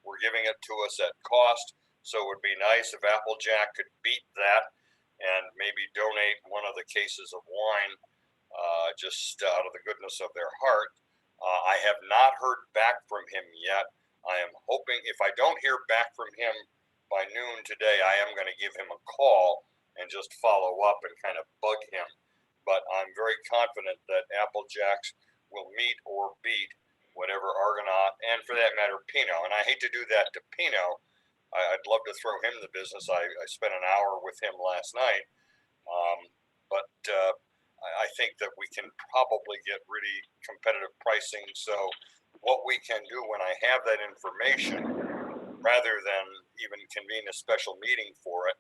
were giving it to us at cost, so it would be nice if Applejack could beat that and maybe donate one of the cases of wine just out of the goodness of their heart. I have not heard back from him yet. I am hoping, if I don't hear back from him by noon today, I am going to give him a call and just follow up and kind of bug him. But I'm very confident that Applejacks will meet or beat whatever Argonaut, and for that matter, Pinot. And I hate to do that to Pinot. I'd love to throw him the business. I spent an hour with him last night. But I think that we can probably get really competitive pricing. So what we can do when I have that information, rather than even convene a special meeting for it,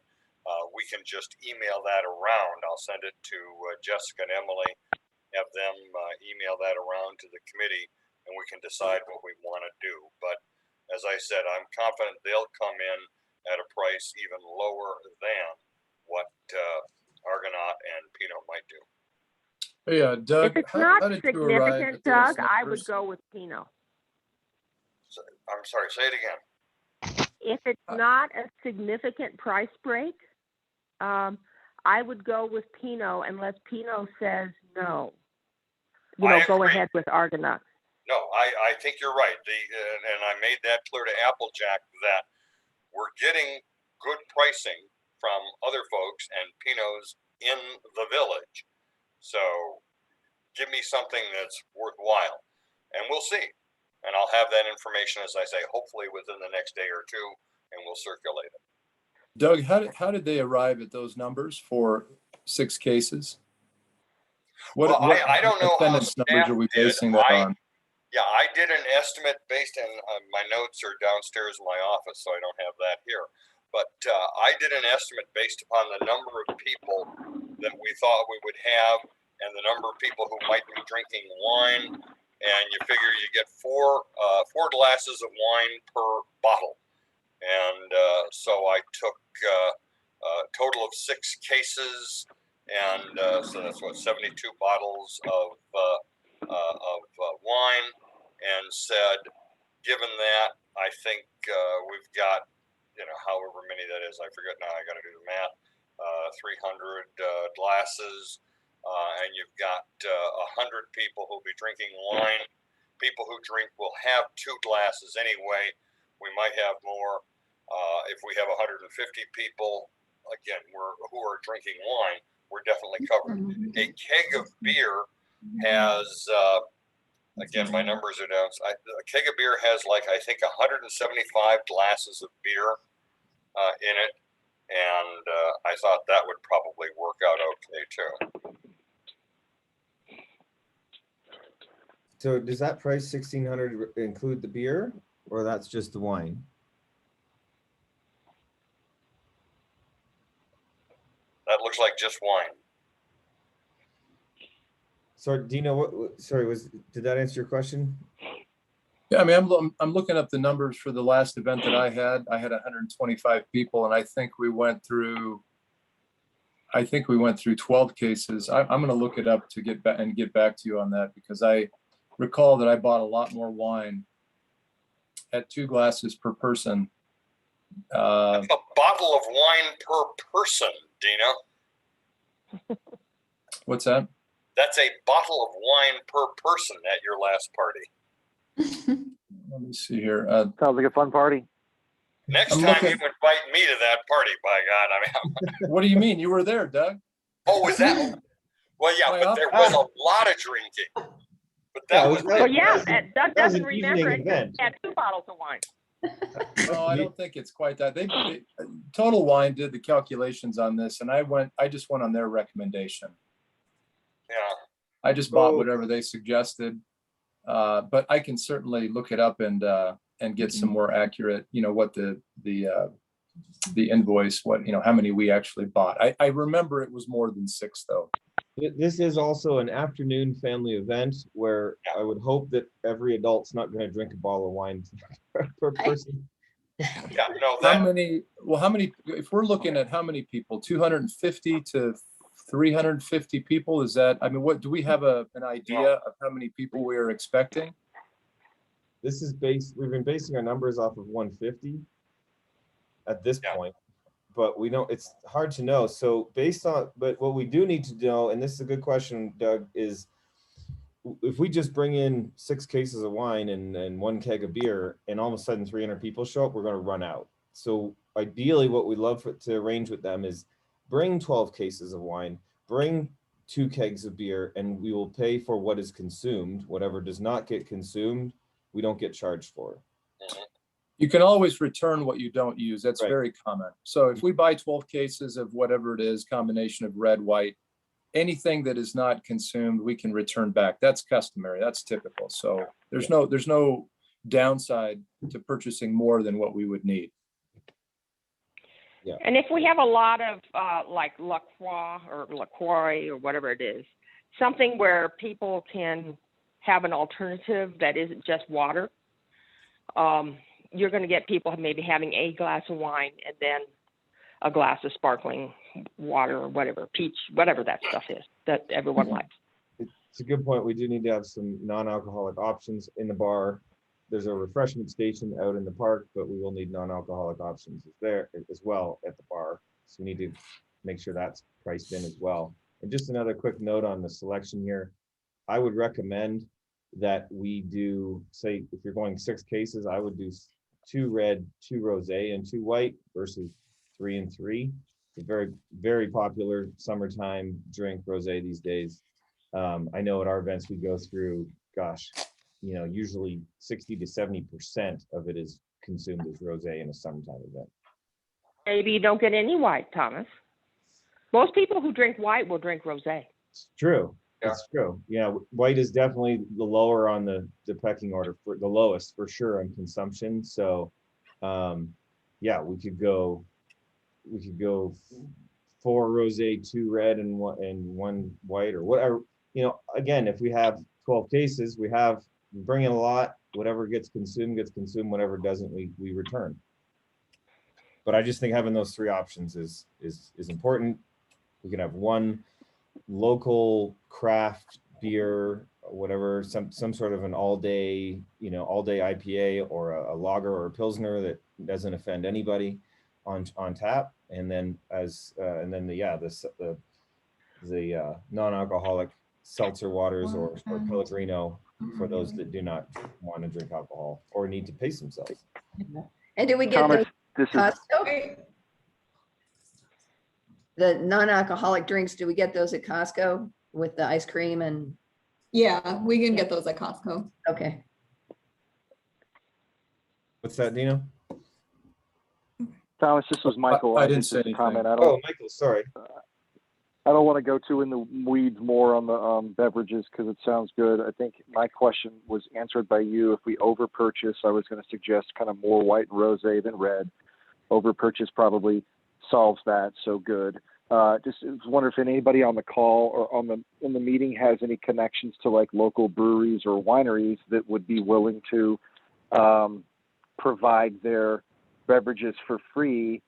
we can just email that around. I'll send it to Jessica and Emily, have them email that around to the committee, and we can decide what we want to do. But as I said, I'm confident they'll come in at a price even lower than what Argonaut and Pinot might do. Yeah, Doug. If it's how not did you arrive significant, at those Doug, I would numbers? go with Pinot. I'm sorry, say it again. If it's not a significant price break, I would go with Pinot unless Pinot says no. I Go agree. ahead with Argonaut. No, I I think you're right. And I made that clear to Applejack that we're getting good pricing from other folks and Pino's in the village. So give me something that's worthwhile, and we'll see. And I'll have that information, as I say, hopefully within the next day or two, and we'll circulate it. Doug, how did they arrive at those numbers for 6 cases? Well, I don't know how attendance numbers are we staff did. basing that on? Yeah, I did an estimate based on my notes are downstairs in my office, so I don't have that here. But I did an estimate based upon the number of people that we thought we would have and the number of people who might be drinking wine. And you figure you get four glasses of wine per bottle. And so I took a total of 6 cases. And so that's what, 72 bottles of wine, and said, given that, I think we've got, however many that is, I forget now, I got to do the math, 300 glasses, and you've got 100 people who'll be drinking wine. People who drink will have 2 glasses anyway. We might have more. If we have 150 people, again, who are drinking wine, we're definitely covered. A keg of beer has, again, my numbers are down. A keg of beer has I think 175 glasses of beer in it. And I thought that would probably work out okay too. So does that price 1,600 include the beer, or that's just the wine? That looks like just wine. Sorry, Dino, did that answer your question? Yeah, I mean, I'm looking up the numbers for the last event that I had. I had 125 people, and I think we went through 12 cases. I'm going to look it up to get back to you on that, because I recall that I bought a lot more wine at 2 glasses per person. That's a bottle of wine per person, Dino. What's that? That's a bottle of wine per person at your last party. Let me see here. Sounds like a fun party. Next I'm time looking- you invite me to that party, by God. I mean, What do you mean? You were there, Doug? oh, was that? Well, yeah, but there was a lot of drinking. But that was Well, yeah, That was- Doug that was doesn't an evening remember it. 'Cause event. he had 2 bottles of wine. No, I don't think it's quite that. They Total Wine did the calculations on this, and I just went on their recommendation. yeah. I just bought So- whatever they suggested. But I can certainly look it up and get some more accurate, what the invoice, how many we actually bought. I remember it was more than 6 though. This is also an afternoon family event where I would hope that every adult's not going to drink a bottle of wine per person. Yeah, no, How many, if we're looking at how many people, 250 to 350 people, is that, I mean, what, do we have an idea of how many people we are expecting? This is we've been basing our numbers off of 150 at this point, but we don't, it's hard to know. So but what we do need to know, and this is a good question, Doug, is if we just bring in 6 cases of wine and 1 keg of beer and all of a sudden 300 people show up, we're going to run out. So ideally what we'd love to arrange with them is bring 12 cases of wine, bring 2 kegs of beer, and we will pay for what is consumed. Whatever does not get consumed, we don't get charged for. You can always return what you don't use. That's Right. very common. So if we buy 12 cases of whatever it is, combination of red, white, anything that is not consumed, we can return back. That's customary. That's typical. So there's no downside to purchasing more than what we would need. And if we have a lot of like La Croix or LaCroix or whatever it is, something where people can have an alternative that isn't just water, you're going to get people maybe having a glass of wine and then a glass of sparkling water or whatever, peach, whatever that stuff is that everyone likes. It's a good point. We do need to have some non-alcoholic options in the bar. There's a refreshment station out in the park, but we will need non-alcoholic options there as well at the bar. So we need to make sure that's priced in as well. And just another quick note on the selection here. I would recommend that we do, say, if you're going 6 cases, I would do 2 red, 2 rosé, and 2 white versus 3 and 3. It's a very, very popular summertime drink, rosé, these days. I know at our events we go through, gosh, you know, usually 60 to 70% of it is consumed as rosé in a summertime event. Maybe you don't get any white, Thomas. Most people who drink white will drink rosé. It's true. Yeah. It's true. Yeah, white is definitely the lower on the pecking order, for the lowest for sure on consumption. So, yeah, we could go 4 rosé, 2 red, and 1 white, or whatever. You know, again, if we have 12 cases, we bring in a lot. Whatever gets consumed. Whatever doesn't, we return. But I just think having those 3 options is important. We can have 1 local craft beer, whatever, some sort of an all day IPA, or a lager or a pilsner that doesn't offend anybody on tap, and then the non-alcoholic seltzer waters or Pellegrino for those that do not want to drink alcohol or need to pace themselves. And do we get Thomas, those this is Costco? The non-alcoholic drinks, do we get those at Costco with the ice cream and, Yeah, we can get those at Costco. okay. What's that, Dino? Thomas. This was Michael. I didn't just say a comment. anything. Oh, Michael, sorry. I don't want to go too in the weeds more on the beverages because it sounds good. I think my question was answered by you. If we over purchase, I was going to suggest kind of more white and rosé than red. Over purchase probably solves that. So good. Just wonder if anybody on the call or in the meeting has any connections to like local breweries or wineries that would be willing to provide their beverages for free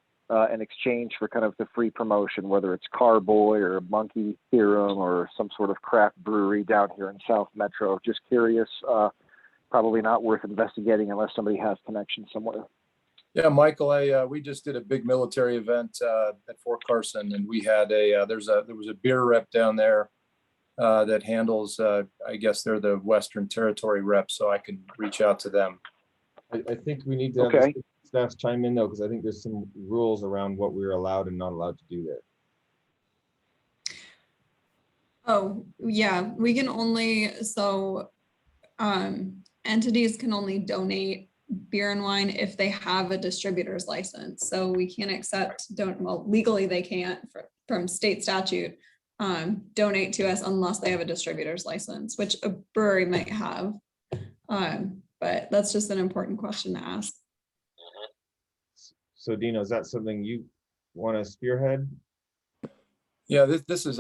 in exchange for kind of the free promotion, whether it's Carboy or Monkey Theorem or some sort of craft brewery down here in South Metro. Just curious, probably not worth investigating unless somebody has connections somewhere. Yeah, Michael, we just did a big military event at Fort Carson, and we had there was a beer rep down there that handles, I guess they're the Western Territory rep, so I can reach out to them. I think we need to have Okay. the staff chime in though, because I think there's some rules around what we're allowed and not allowed to do there. Oh, yeah, we can only, entities can only donate beer and wine if they have a distributor's license. So we can't accept, legally they can't from state statute, donate to us unless they have a distributor's license, which a brewery might have. But that's just an important question to ask. So Dino, is that something you want to spearhead? Yeah, this is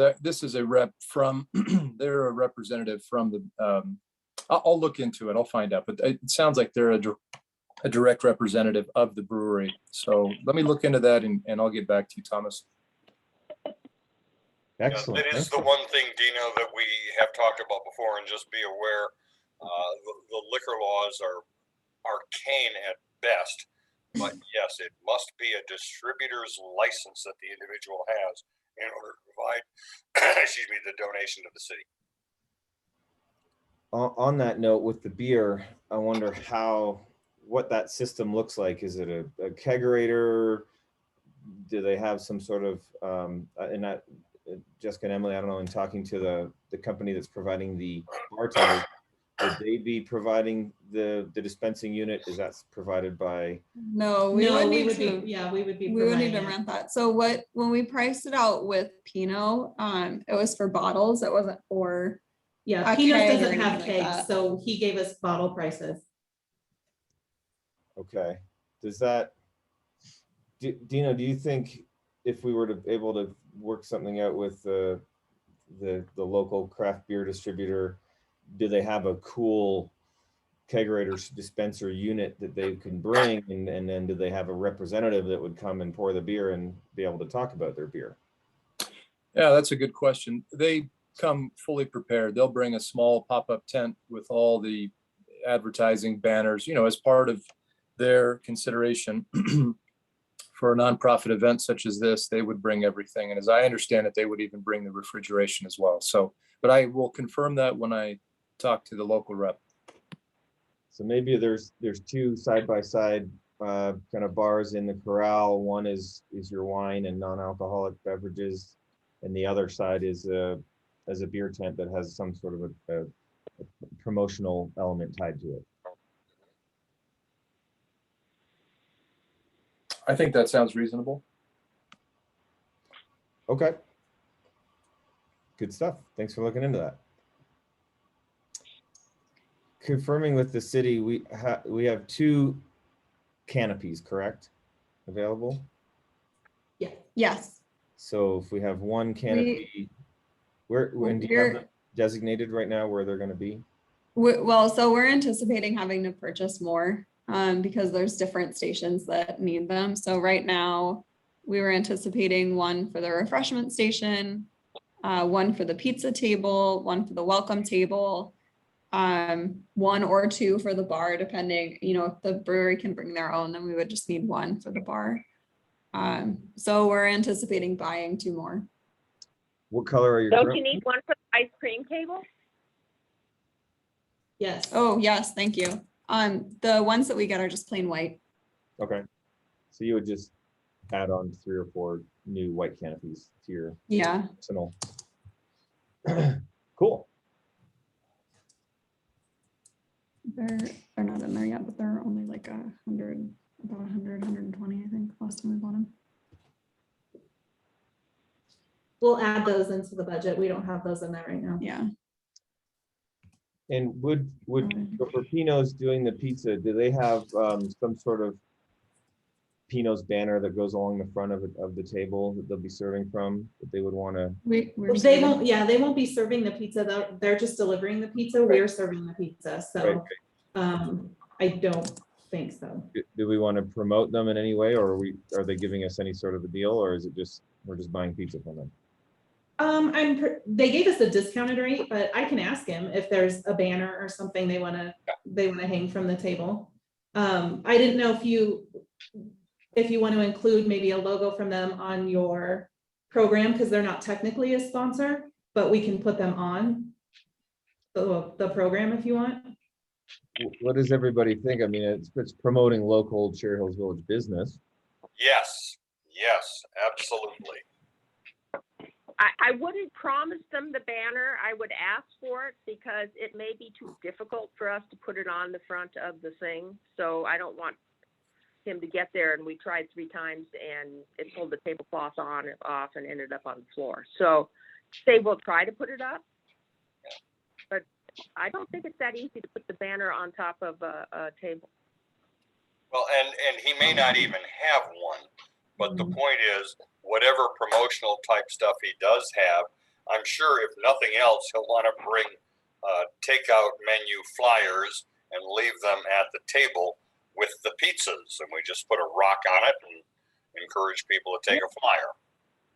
a rep from, they're a representative from the, I'll look into it, I'll find out, but it sounds like they're a direct representative of the brewery. So let me look into that and I'll get back to you, Thomas. Excellent. It is the one thing, Dino, that we have talked about before, and just be aware, the liquor laws are arcane at best. But yes, it must be a distributor's license that the individual has in order to provide, excuse me, the donation to the city. On that note, with the beer, I wonder what that system looks like. Is it a kegerator? Do they have some sort of, and that, Jessica and Emily, I don't know, in talking to the company that's providing the bartender, would they be providing the dispensing unit? Is that provided by? No, we would need be, to. yeah, we would be. We would need to providing it. rent that. So when we priced it out with Pinot, it was for bottles. It wasn't for, Yeah, a Pinot keg or doesn't have anything like kegs, that. so he gave us bottle prices. Okay. Does that, Dino, do you think if we were to able to work something out with the local craft beer distributor, do they have a cool kegerator dispenser unit that they can bring, and then do they have a representative that would come and pour the beer and be able to talk about their beer? Yeah, that's a good question. They come fully prepared. They'll bring a small pop-up tent with all the advertising banners, as part of their consideration for a nonprofit event such as this. They would bring everything. And as I understand it, they would even bring the refrigeration as well. So, but I will confirm that when I talk to the local rep. So maybe there's two side by side kind of bars in the corral. One is your wine and non-alcoholic beverages, and the other side is a beer tent that has some sort of a promotional element tied to it. I think that sounds reasonable. Okay. Good stuff. Thanks for looking into that. Confirming with the city, we have 2 canopies, correct? Available? Yes. So if we have one canopy, when do you have them designated right now where they're going to be? Well, so we're anticipating having to purchase more because there's different stations that need them. So right now, we were anticipating one for the refreshment station, one for the pizza table, one for the welcome table, 1 or 2 for the bar, depending, if the brewery can bring their own, then we would just need 1 for the bar. So we're anticipating buying 2 more. What color are your Don't current- you need one for the ice cream table? Yes. Oh, yes, thank you. The ones that we get are just plain white. Okay. So you would just add on 3 or 4 new white canopies to your Yeah. arsenal. Cool. They're not in there yet, but they're only like 100, about 100, 120, I think, last time we bought them. We'll add those into the budget. We don't have those in there right now. Yeah. And would for Pino's doing the pizza, do they have some sort of Pino's banner that goes along the front of the table that they'll be serving from, that they would want to? They won't, they won't be serving the pizza. They're just delivering the pizza. We're serving the pizza. So I don't think so. Do we want to promote them in any way, or are they giving us any sort of a deal, or is it just we're just buying pizza from them? They gave us a discounted rate, but I can ask him if there's a banner or something they want to hang from the table. I didn't know if you want to include maybe a logo from them on your program, because they're not technically a sponsor, but we can put them on the program if you want. What does everybody think? I mean, it's promoting local Cherry Hills Village business. Yes, absolutely. I wouldn't promise them the banner. I would ask for it because it may be too difficult for us to put it on the front of the thing. So I don't want him to get there and we tried 3 times and it pulled the tablecloth on and off and ended up on the floor. So they will try to put it up, but I don't think it's that easy to put the banner on top of a table. Well, and he may not even have one, but the point is, whatever promotional type stuff he does have, I'm sure if nothing else, he'll want to bring takeout menu flyers and leave them at the table with the pizzas, and we just put a rock on it and encourage people to take a flyer.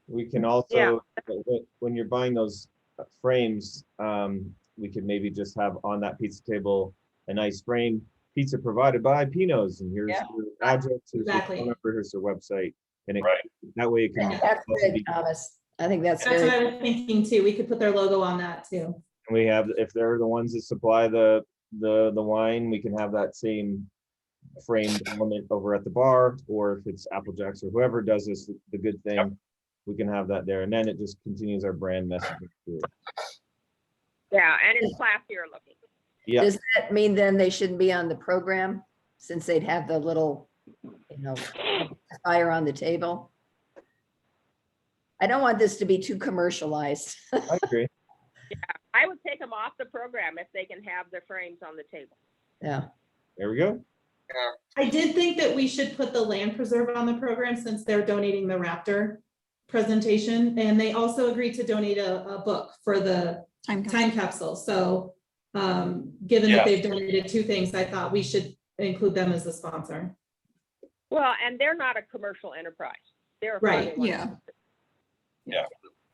We can also, when you're buying those frames, we could maybe just have on that pizza table a nice frame, pizza provided by Pino's, and here's your address, here's your phone number, here's their website, and that way it can. That's good, Thomas. I think that's That's good. what I was thinking too. We could put their logo on that too. And we have, if they're the ones that supply the wine, we can have that same framed element over at the bar, or if it's Applejacks or whoever does this, the good thing, we can have that there, and then it just continues our brand messaging through. Yeah, and it's classier looking. Yeah. Does that mean then they shouldn't be on the program since they'd have the little, fire on the table? I don't want this to be too commercialized. I agree. I would take them off the program if they can have the frames on the table. Yeah. There we go. I did think that we should put the land preserve on the program since they're donating the Raptor presentation. And they also agreed to donate a book for the time capsule. So given that they've donated 2 things, I thought we should include them as a sponsor. Well, and they're not a commercial enterprise. They're a Right. 501c3. Yeah.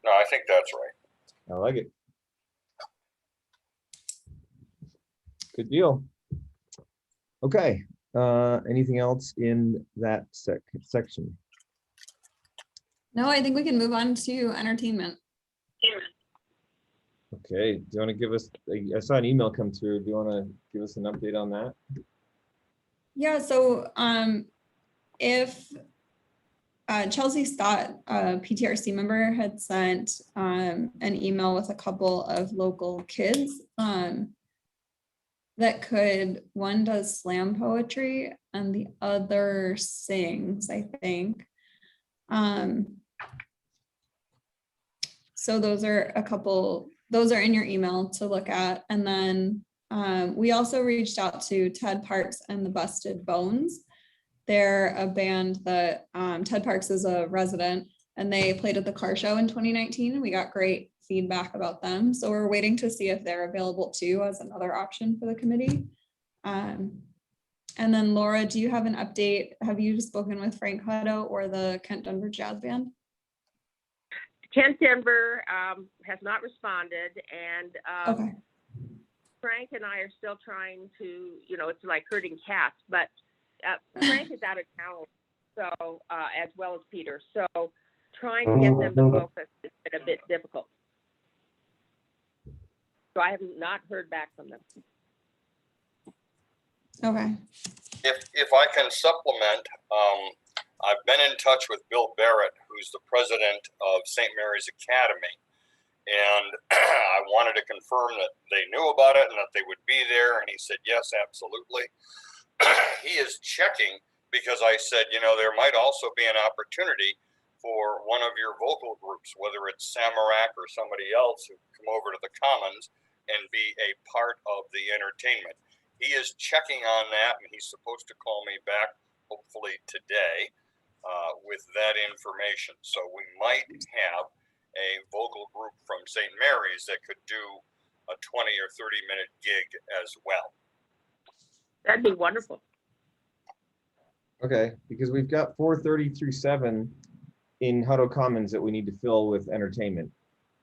No, I think that's right. I like it. Good deal. Okay. Anything else in that section? No, I think we can move on to entertainment. Okay, do you want to give us, I saw an email come through. Do you want to give us an update on that? Yeah, so if Chelsea Scott, a PTRC member, had sent an email with a couple of local kids that could, one does slam poetry and the other sings, I think. So those are a couple, those are in your email to look at. And then we also reached out to Ted Parks and the Busted Bones. They're a band that Ted Parks is a resident, and they played at the car show in 2019. We got great feedback about them. So we're waiting to see if they're available too as another option for the committee. And then Laura, do you have an update? Have you spoken with Frank Hutto or the Kent Denver Jazz Band? Kent Denver has not responded, and Okay. Frank and I are still trying to, it's like herding cats, but Frank is out of town, so as well as Peter. So trying to get them to focus has been a bit difficult. So I have not heard back from them. Okay. If I can supplement, I've been in touch with Bill Barrett, who's the president of St. Mary's Academy, and I wanted to confirm that they knew about it and that they would be there, and he said, yes, absolutely. He is checking because I said, there might also be an opportunity for one of your vocal groups, whether it's Samarak or somebody else, who come over to the Commons and be a part of the entertainment. He is checking on that, and he's supposed to call me back hopefully today with that information. So we might have a vocal group from St. Mary's that could do a 20 or 30-minute gig as well. That'd be wonderful. Okay, because we've got 4:30 through 7 in Hutto Commons that we need to fill with entertainment.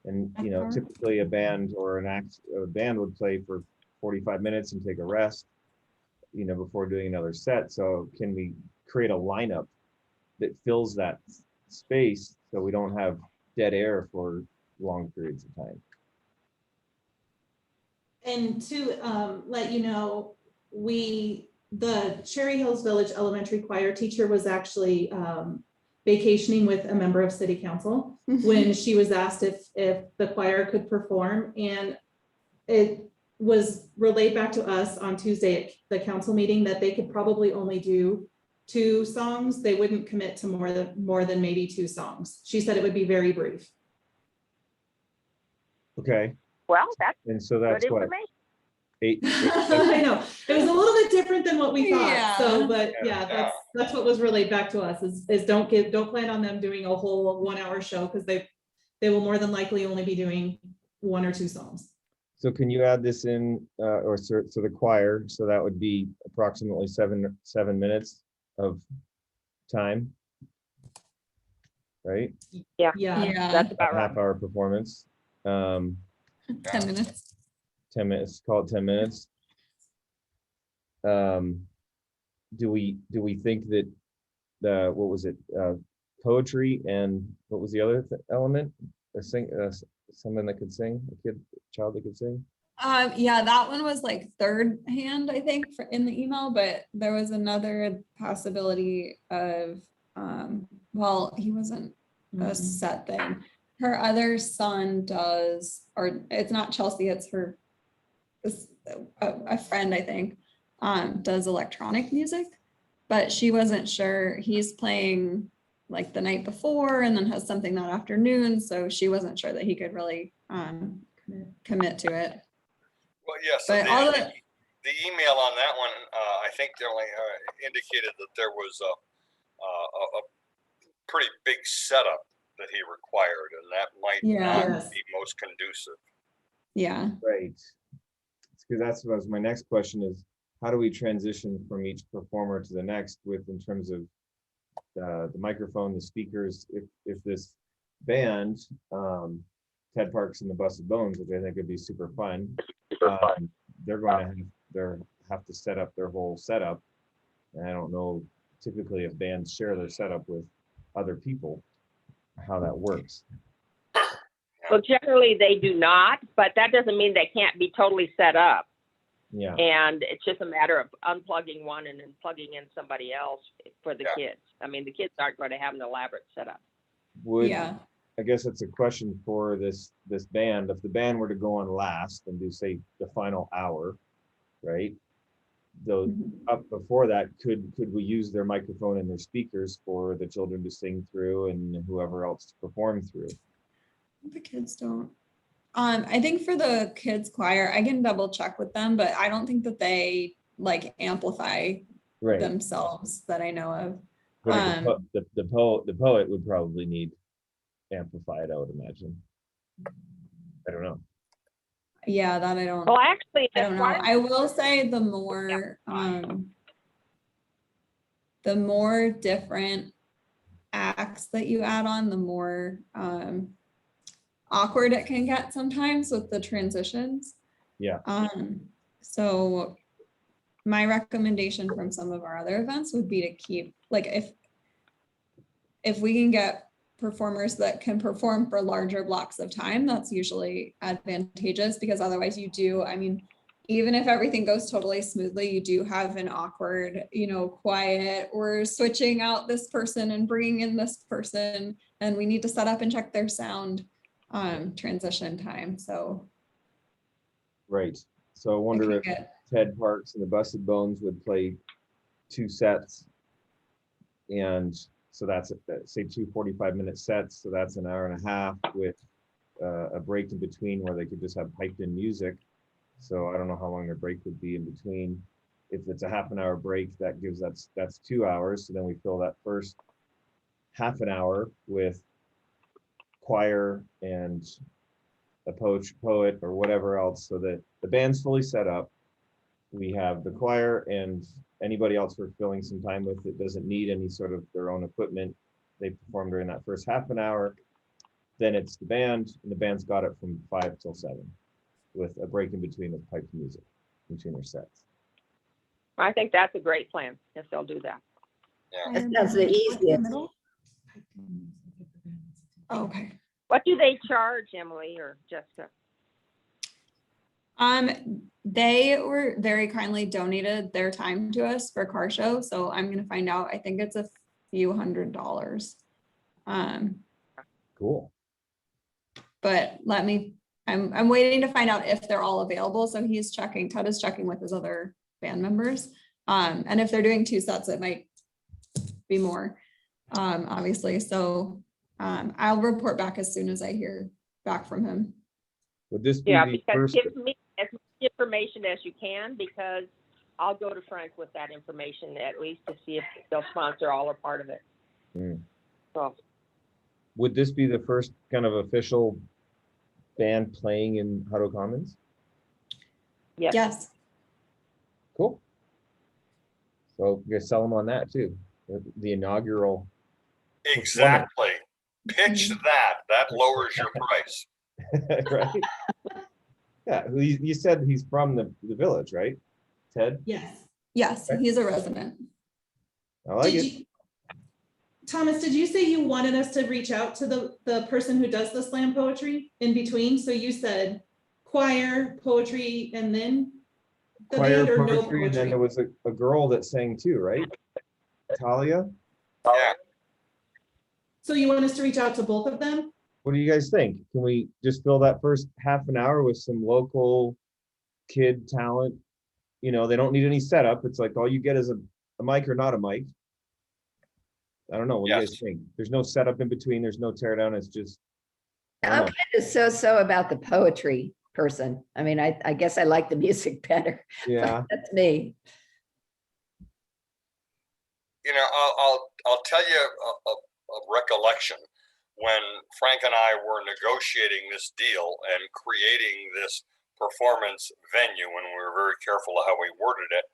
And, typically a band or a band would play for 45 minutes and take a rest, before doing another set. So can we create a lineup that fills that space so we don't have dead air for long periods of time? And to let you know, the Cherry Hills Village Elementary choir teacher was actually vacationing with a member of City Council when she was asked if the choir could perform, and it was relayed back to us on Tuesday at the council meeting that they could probably only do 2 songs. They wouldn't commit to more than maybe 2 songs. She said it would be very brief. Okay, Well, that's and so good that's what, information. 8 I know, it was a little bit different than what we thought. Yeah. So, but Yeah. yeah, that's what was relayed back to us is don't plan on them doing a whole 1-hour show, because they will more than likely only be doing 1 or 2 songs. So can you add this in, so the choir, so that would be approximately 7 minutes of time, right? Yeah. That's about A right. half-hour performance, 10 minutes. 10 minutes, call it 10 minutes. Do we think that what was it, poetry, and what was the other element? Someone that could sing, child that could sing? Yeah, that one was like third hand, I think, in the email, but there was another possibility of, well, he wasn't a set thing. Her other son does, or it's not Chelsea, it's her, a friend, I think, does electronic music, but she wasn't sure. He's playing like the night before and then has something that afternoon, so she wasn't sure that he could really commit to it. Well, yes, But the, all the, the, the email on that one, I think they only indicated that there was a pretty big setup that he required, and that might Yeah. not Yes. be most conducive. yeah, Right. Because that's what was my next question is, how do we transition from each performer to the next in terms of the microphone, the speakers, if this band, Ted Parks and the Busted Bones, which I think would be super fun, they're going to have to set up their whole setup. And I don't know, typically if bands share their setup with other people, how that works. Well, generally they do not, but that doesn't mean they can't be totally set up. Yeah, And it's just a matter of unplugging one and then plugging in somebody else for the Yeah. kids. I mean, the kids aren't going to have an elaborate setup. would, Yeah, I guess it's a question for this band. If the band were to go on last and do, say, the final hour, right? Though Mhm. up before that, could we use their microphone and their speakers for the children to sing through and whoever else to perform through? The kids don't. I think for the kids choir, I can double check with them, but I don't think that they like amplify Right. themselves that I know of. Right, the poet would probably need amplified, I would imagine. I don't know. Yeah, that I don't. Well, actually, I the don't know. choir- I will say the more different acts that you add on, the more awkward it can get sometimes with the transitions. Yeah. So my recommendation from some of our other events would be to keep, like, if we can get performers that can perform for larger blocks of time, that's usually advantageous, because otherwise you do, I mean, even if everything goes totally smoothly, you do have an awkward, quiet, we're switching out this person and bringing in this person, and we need to set up and check their sound transition time. So Right. So I it wonder can if get, Ted Parks and the Busted Bones would play 2 sets. And so that's, say, 2 45-minute sets. So that's an hour and a half with a break in between where they could just have piped in music. So I don't know how long their break would be in between. If it's a half an hour break, that gives that's 2 hours. So then we fill that first half an hour with choir and a poet or whatever else, so that the band's fully set up. We have the choir and anybody else we're filling some time with that doesn't need any sort of their own equipment. They perform during that first half an hour. Then it's the band, and the band's got it from 5 till 7 with a break in between with piped music between their sets. I think that's a great plan if they'll do that. That sounds the easiest. okay. What do they charge, Emily or Jessica? They were very kindly donated their time to us for car show, so I'm gonna find out. I think it's a few $100s. Cool. But I'm waiting to find out if they're all available. So Ted is checking with his other band members. And if they're doing 2 sets, it might be more, obviously. So I'll report back as soon as I hear back from him. Would this be Yeah, the because first? give me as much information as you can, because I'll go to Frank with that information at least to see if they'll sponsor all or part of it. So, Would this be the first kind of official band playing in Hutto Commons? yes. Yes. Cool. So you guys sell them on that too. The inaugural. Exactly. Pitch that lowers your price. Right? Yeah, you said he's from the village, right? Ted? Yes. Yes, he's a resident. I like Did it. you, Thomas, did you say you wanted us to reach out to the person who does the slam poetry in between? So you said choir, poetry, and then the Choir, band, or no poetry, and then there poetry? was a girl that sang too, right? Talia? Yeah. So you want us to reach out to both of them? What do you guys think? Can we just fill that first half an hour with some local kid talent? They don't need any setup. It's like all you get is a mic or not a mic. I don't know. What do you guys Yes. think? There's no setup in between. There's no tear down. It's just. I don't I'm know. kind of so about the poetry person. I mean, I guess I like the music better. Yeah. That's me. I'll tell you a recollection when Frank and I were negotiating this deal and creating this performance venue, and we were very careful of how we worded it.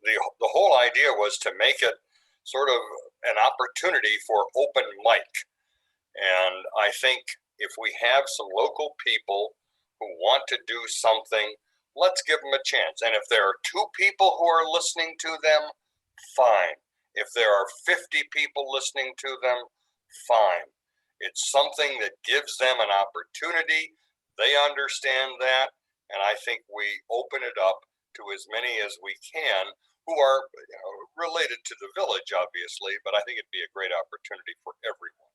The whole idea was to make it sort of an opportunity for open mic. And I think if we have some local people who want to do something, let's give them a chance. And if there are 2 people who are listening to them, fine. If there are 50 people listening to them, fine. It's something that gives them an opportunity. They understand that. And I think we open it up to as many as we can who are related to the village, obviously, but I think it'd be a great opportunity for everyone.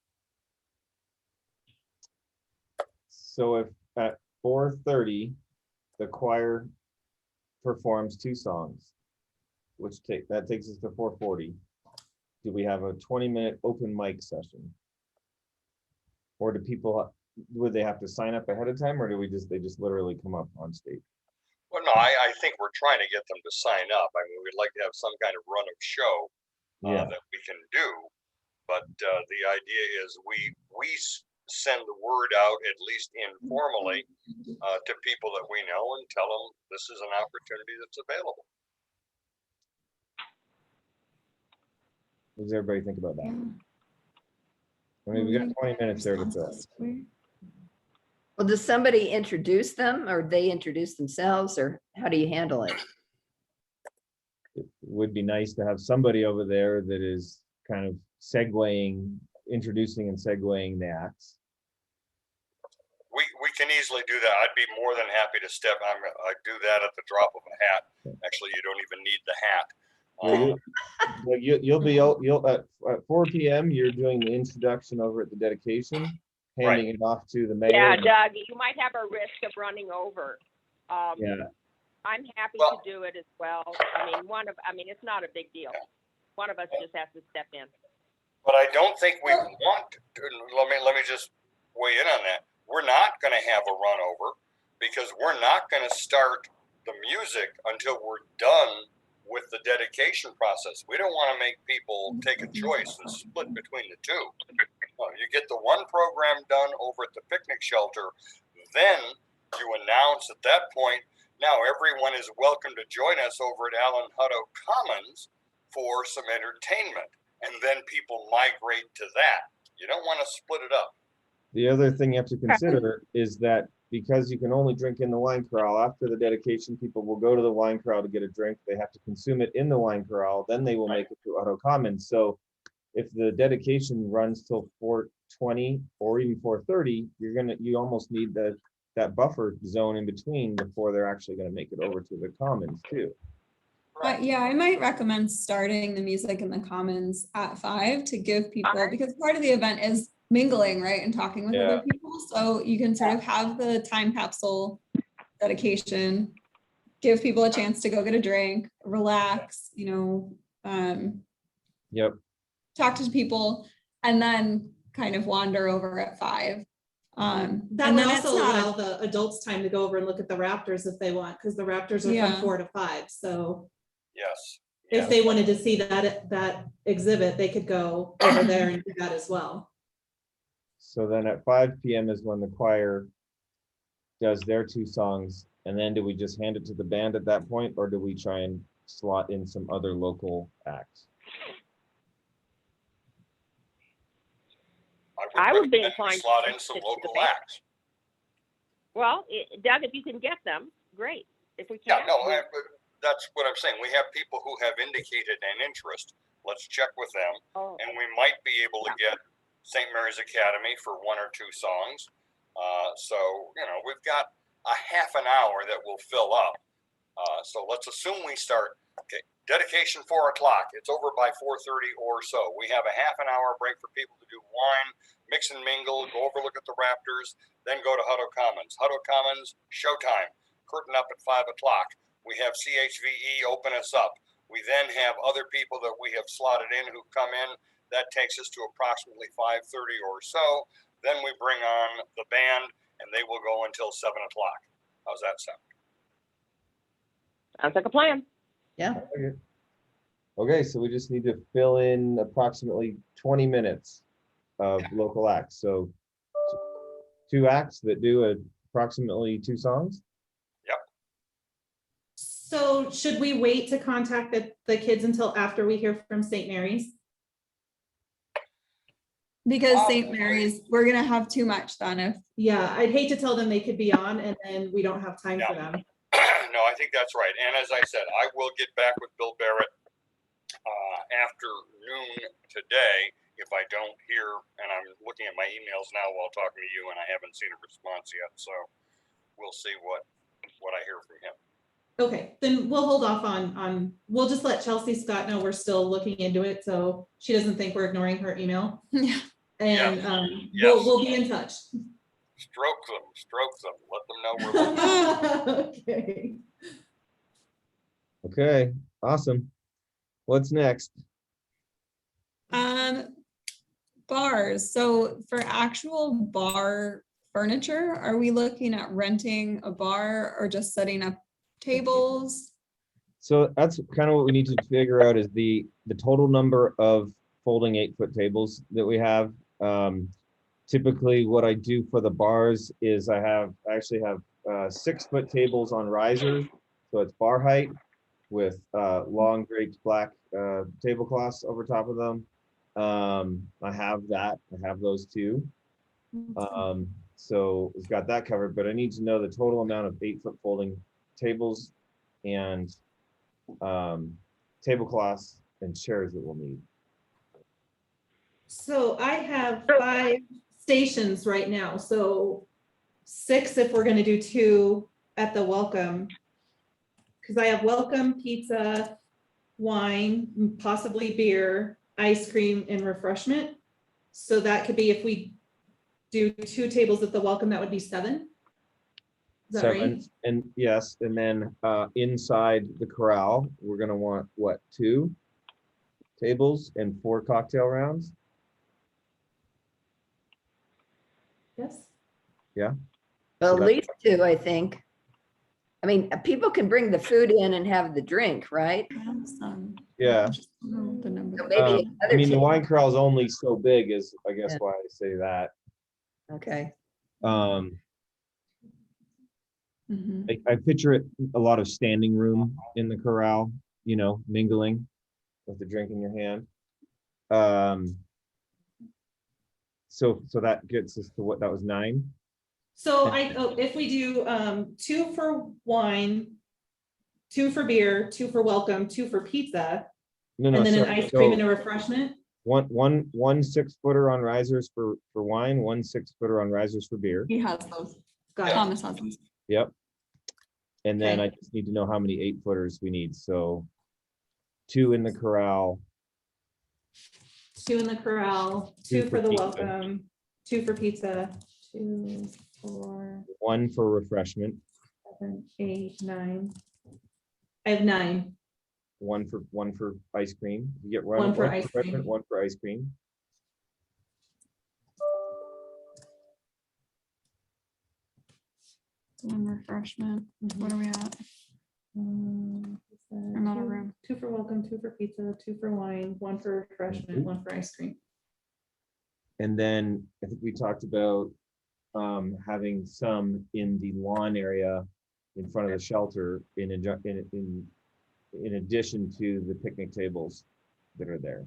So if at 4:30, the choir performs 2 songs, that takes us to 4:40. Do we have a 20-minute open mic session? Or do people, would they have to sign up ahead of time, or they just literally come up on stage? Well, no, I think we're trying to get them to sign up. I mean, we'd like to have some kind of run of show Yeah, that we can do. But the idea is we send the word out, at least informally, to people that we know and tell them this is an opportunity that's available. what does everybody think about that? Yeah. I mean, we got 20 minutes there to fill. Well, does somebody introduce them or they introduce themselves, or how do you handle it? It would be nice to have somebody over there that is kind of introducing and segueing the acts. We can easily do that. I'd be more than happy to step. I do that at the drop of a hat. Actually, you don't even need the hat. You'll at 4 p.m. you're doing the introduction over at the dedication, handing it off to the mayor. Yeah, Doug, you might have a risk of running over. Yeah. I'm happy Well- to do it as well. I mean, it's not a big deal. One of us just has to step in. But I don't think we want to. Let me just weigh in on that. We're not going to have a run over because we're not going to start the music until we're done with the dedication process. We don't want to make people take a choice and split between the two. You get the one program done over at the picnic shelter, then you announce at that point, now everyone is welcome to join us over at Allen Hutto Commons for some entertainment. And then people migrate to that. You don't want to split it up. The other thing you have to consider is that because you can only drink in the wine corral, after the dedication, people will go to the wine corral to get a drink. They have to consume it in the wine corral, then they will make it to Hutto Commons. So if the dedication runs till 4:20 or even 4:30, you almost need that buffer zone in between before they're actually going to make it over to the commons too. Yeah, I might recommend starting the music in the commons at 5 to give people, because part of the event is mingling, right, and talking with other people. So you can sort of have the time capsule dedication, give people a chance to go get a drink, relax, Yep. talk to people, and then kind of wander over at 5. That And would then it's also not- allow the adults time to go over and look at the Raptors if they want, because the Raptors are Yeah. from 4 to 5. So Yes. if they wanted to see that exhibit, they could go over there and do that as well. So then at 5 p.m. is when the choir does their 2 songs, and then do we just hand it to the band at that point, or do we try and slot in some other local acts? I would be recommend we inclined slot to in some stick to the local band. acts. Well, Doug, if you can get them, great. If we Yeah, can't, no, but that's what I'm saying. We have people who have indicated an interest. Let's check with them, oh, and we might be able to get St. Mary's Academy for 1 or 2 songs. So we've got a half an hour that will fill up. So let's assume we start. Okay, dedication 4 o'clock. It's over by 4:30 or so. We have a half an hour break for people to do wine, mix and mingle, go over, look at the Raptors, then go to Hutto Commons. Hutto Commons, showtime. Curtain up at 5 o'clock. We have CHVE open us up. We then have other people that we have slotted in who come in. That takes us to approximately 5:30 or so. Then we bring on the band, and they will go until 7 o'clock. How's that sound? sounds like a plan. Yeah. Okay, so we just need to fill in approximately 20 minutes of local acts. So 2 acts that do approximately 2 songs. So should we wait to contact the kids until after we hear from St. Mary's? Because St. Mary's, we're gonna have too much then if. Yeah, I'd hate to tell them they could be on and then we don't have time for them. No, I think that's right. And as I said, I will get back with Bill Barrett after noon today if I don't hear, and I'm looking at my emails now while talking to you, and I haven't seen a response yet, so we'll see what I hear from him. Okay, then we'll hold off on, we'll just let Chelsea Scott know we're still looking into it, so she doesn't think we're ignoring her email. Yeah. And, Yes. we'll be in touch. Stroke them, let them know we're looking. Okay. Okay, awesome. What's next? Bars. So for actual bar furniture, are we looking at renting a bar or just setting up tables? So that's kind of what we need to figure out is the total number of folding 8-foot tables that we have. Typically what I do for the bars is I actually have 6-foot tables on risers. So it's bar height with long draped black tablecloths over top of them. I have those too. So we've got that covered, but I need to know the total amount of 8-foot folding tables and tablecloths and chairs that we'll need. So I have 5 stations right now, so 6 if we're gonna do 2 at the welcome. Because I have welcome, pizza, wine, possibly beer, ice cream, and refreshment. So that could be, if we do 2 tables at the welcome, that would be 7. Is that 7, right? and yes, and then inside the corral, we're gonna want what, 2 tables and 4 cocktail rounds? Yes. Yeah. Well, So at that's- least 2, I think. I mean, people can bring the food in and have the drink, right? I have some. Yeah. Just don't know the number. So maybe I other mean, the table. wine corral is only so big is, I guess, Yeah. why I say that. Okay. Mhm. I picture it a lot of standing room in the corral, you know, mingling with the drink in your hand. So that gets us to what, that was 9? So if we do 2 for wine, 2 for beer, 2 for welcome, 2 for pizza, No, no, and then an sorry. ice cream So and a refreshment. one 6-footer on risers for wine, 1 6-footer on risers for beer. He has those. Got it. Thomas has those. Yep. And then Okay. I just need to know how many 8-footers we need. So 2 in the corral, 2 in the corral, 2 2 for for the pizza. welcome, 2 for pizza, 2, 4, 1 for refreshment, 7, 8, 9. I have 9. 1 for ice cream. You get One for ice refreshment, cream. 1 for ice cream. One refreshment. What are we at? Another room. 2 for welcome, 2 for pizza, 2 for wine, 1 for refreshment, Mhm. 1 for ice cream. And then I think we talked about having some in the lawn area in front of the shelter in addition to the picnic tables that are there.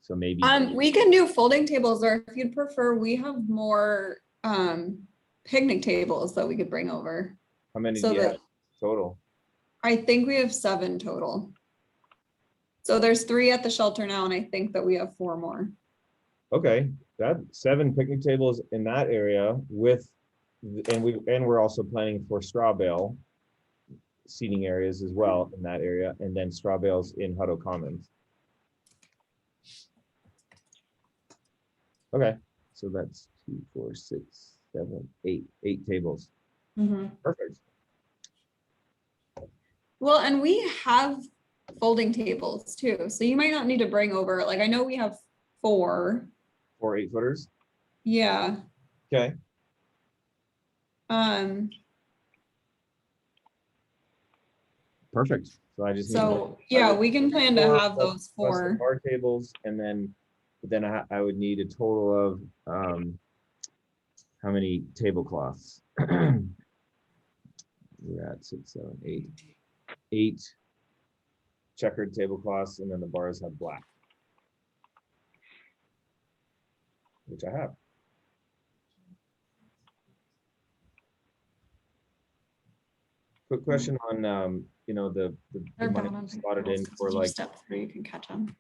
So maybe. We can do folding tables, or if you'd prefer, we have more picnic tables that we could bring over. How many so do you that- have total? I think we have 7 total. So there's 3 at the shelter now, and I think that we have 4 more. Okay, that 7 picnic tables in that area with, and we're also planning for straw bale seating areas as well in that area, and then straw bales in Hutto Commons. Okay, so that's 2, 4, 6, 7, 8 tables. Perfect. Well, and we have folding tables too, so you might not need to bring over, like, I know we have 4. 4 8-footers. Yeah. Okay, perfect. So I just need to know So, yeah, we can plan to 4 have plus- those plus the 4. bar tables, and then I would need a total of how many tablecloths? We're at 6, 7, 8. 8 checkered tablecloths, and then the bars have black, which I have. Quick question on, the They're money bad on slotted in tables, 'cause for if you like Step 3, you can catch them.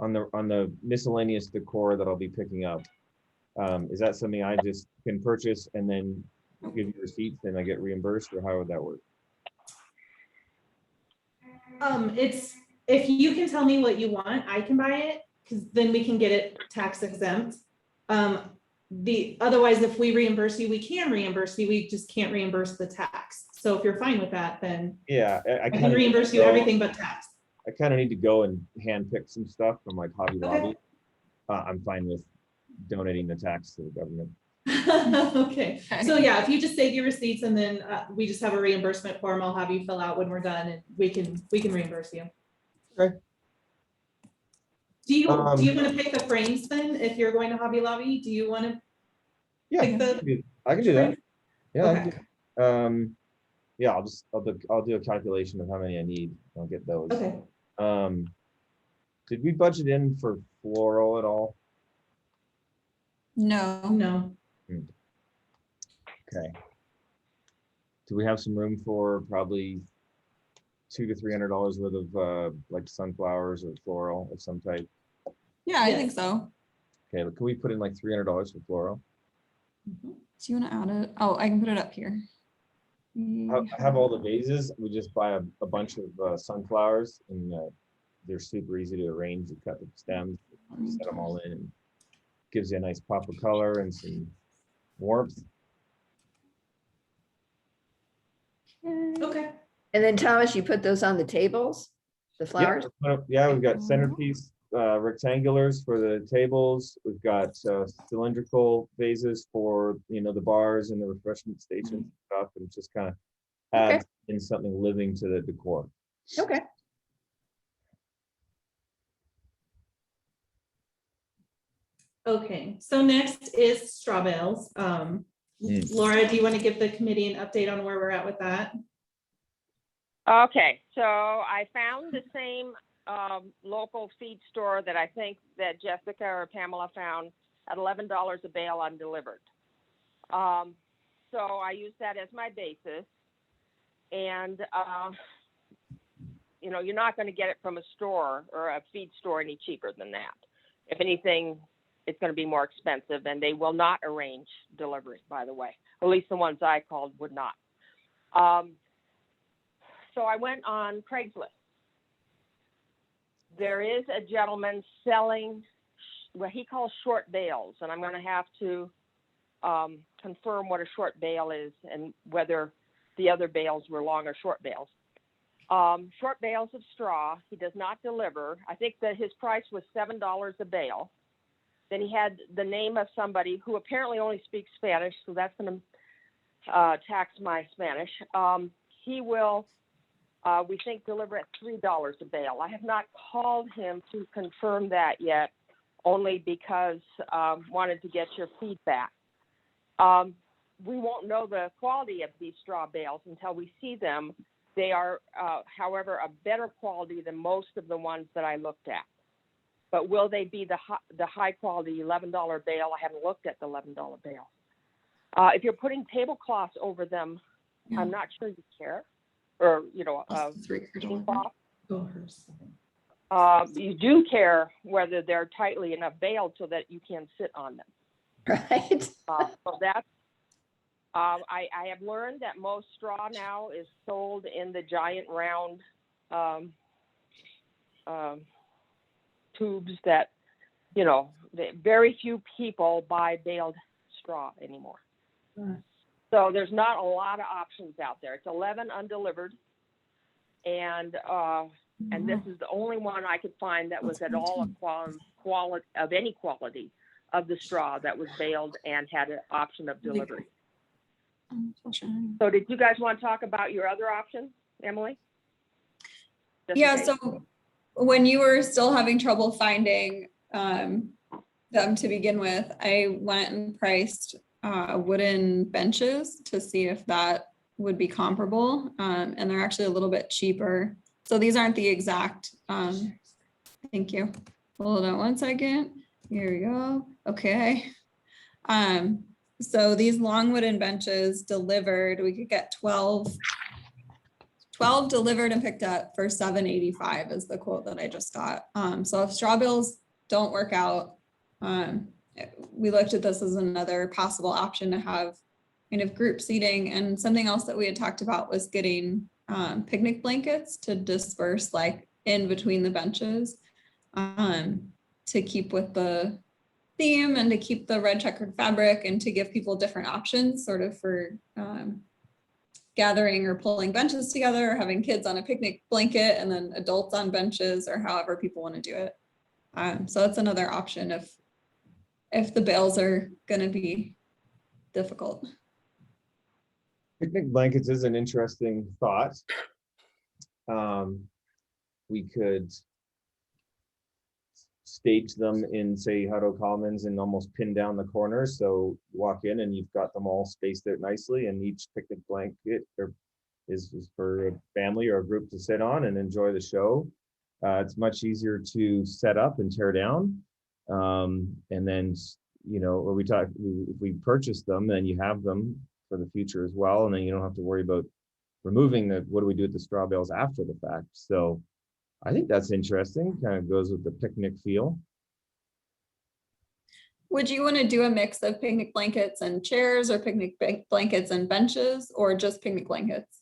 on the miscellaneous decor that I'll be picking up. Is that something I just can purchase and then give you receipts and I get reimbursed, or how would that work? It's, if you can tell me what you want, I can buy it, because then we can get it tax exempt. Otherwise, if we reimburse you, we can reimburse you, we just can't reimburse the tax. So if you're fine with that, then Yeah, I can reimburse you everything but tax. I kind of need to go and hand pick some stuff from like Hobby Lobby. I'm fine with donating the tax to the government. Okay, so yeah, if you just save your receipts and then we just have a reimbursement form, I'll have you fill out when we're done and we can reimburse you. Okay. Do you want to pick the frames then, if you're going to Hobby Lobby? Do you want to? Yeah, I can do that. Yeah. I can Okay. do- yeah, I'll do a calculation of how many I need. I'll get those. Okay. Did we budget in for floral at all? No, No. Okay. Do we have some room for probably $200 to $300 worth of like sunflowers or floral of some type? yeah, I Yes. think so. Okay, can we put in like $300 for floral? Do you want to add it? Oh, I can put it up here. I have all the vases. We just buy a bunch of sunflowers, and they're super easy to arrange. You cut the stems, set them all in, and gives you a nice pop of color and some warmth. Okay. And then Thomas, you put those on the tables, the flowers? Yeah, we've got centerpiece rectangulars for the tables. We've got cylindrical vases for, the bars and the refreshment stations and stuff, and just kind of adds in something living to the decor. Okay. Okay, so next is straw bales. Laura, do you want to give the committee an update on where we're at with that? Okay, so I found the same local feed store that I think that Jessica or Pamela found at $11 a bale undelivered. So I used that as my basis. And, you're not going to get it from a store or a feed store any cheaper than that. If anything, it's going to be more expensive, and they will not arrange delivery, by the way. At least the ones I called would not. So I went on Craigslist. There is a gentleman selling what he calls short bales, and I'm going to have to confirm what a short bale is and whether the other bales were long or short bales. Short bales of straw. He does not deliver. I think that his price was $7 a bale. Then he had the name of somebody who apparently only speaks Spanish, so that's going to tax my Spanish. He will, we think, deliver at $3 a bale. I have not called him to confirm that yet, only because wanted to get your feedback. We won't know the quality of these straw bales until we see them. They are, however, a better quality than most of the ones that I looked at. But will they be the high quality $11 bale? I haven't looked at the $11 bale. If you're putting tablecloths over them, I'm not sure you care. Or, eating cloth. You do care whether they're tightly enough baled so that you can sit on them. Right. So that's, I have learned that most straw now is sold in the giant round tubes that, very few people buy baled straw anymore. So there's not a lot of options out there. It's 11 undelivered. And this is the only one I could find that was at all a quality of any quality of the straw that was baled and had an option of delivery. So did you guys want to talk about your other options, Emily? Yeah, so when you were still having trouble finding them to begin with, I went and priced wooden benches to see if that would be comparable, and they're actually a little bit cheaper. So these aren't the exact, thank you. Hold on one second. Here we go. Okay. So these long wooden benches delivered, we could get 12 12 delivered and picked up for $7.85 is the quote that I just got. So if straw bales don't work out, we looked at this as another possible option to have kind of group seating. And something else that we had talked about was getting picnic blankets to disperse like in between the benches, to keep with the theme and to keep the red checkered fabric and to give people different options sort of for gathering or pulling benches together, or having kids on a picnic blanket and then adults on benches, or however people want to do it. So that's another option if the bales are going to be difficult. Picnic blankets is an interesting thought. We could stage them in, say, Hutto Commons and almost pin down the corners. So you walk in and you've got them all spaced out nicely, and each picnic blanket is for a family or a group to sit on and enjoy the show. It's much easier to set up and tear down. And then, or if we purchase them, then you have them for the future as well. And then you don't have to worry about removing what do we do with the straw bales after the fact. So I think that's interesting. Kind of goes with the picnic feel. Would you want to do a mix of picnic blankets and chairs, or picnic blankets and benches, or just picnic blankets?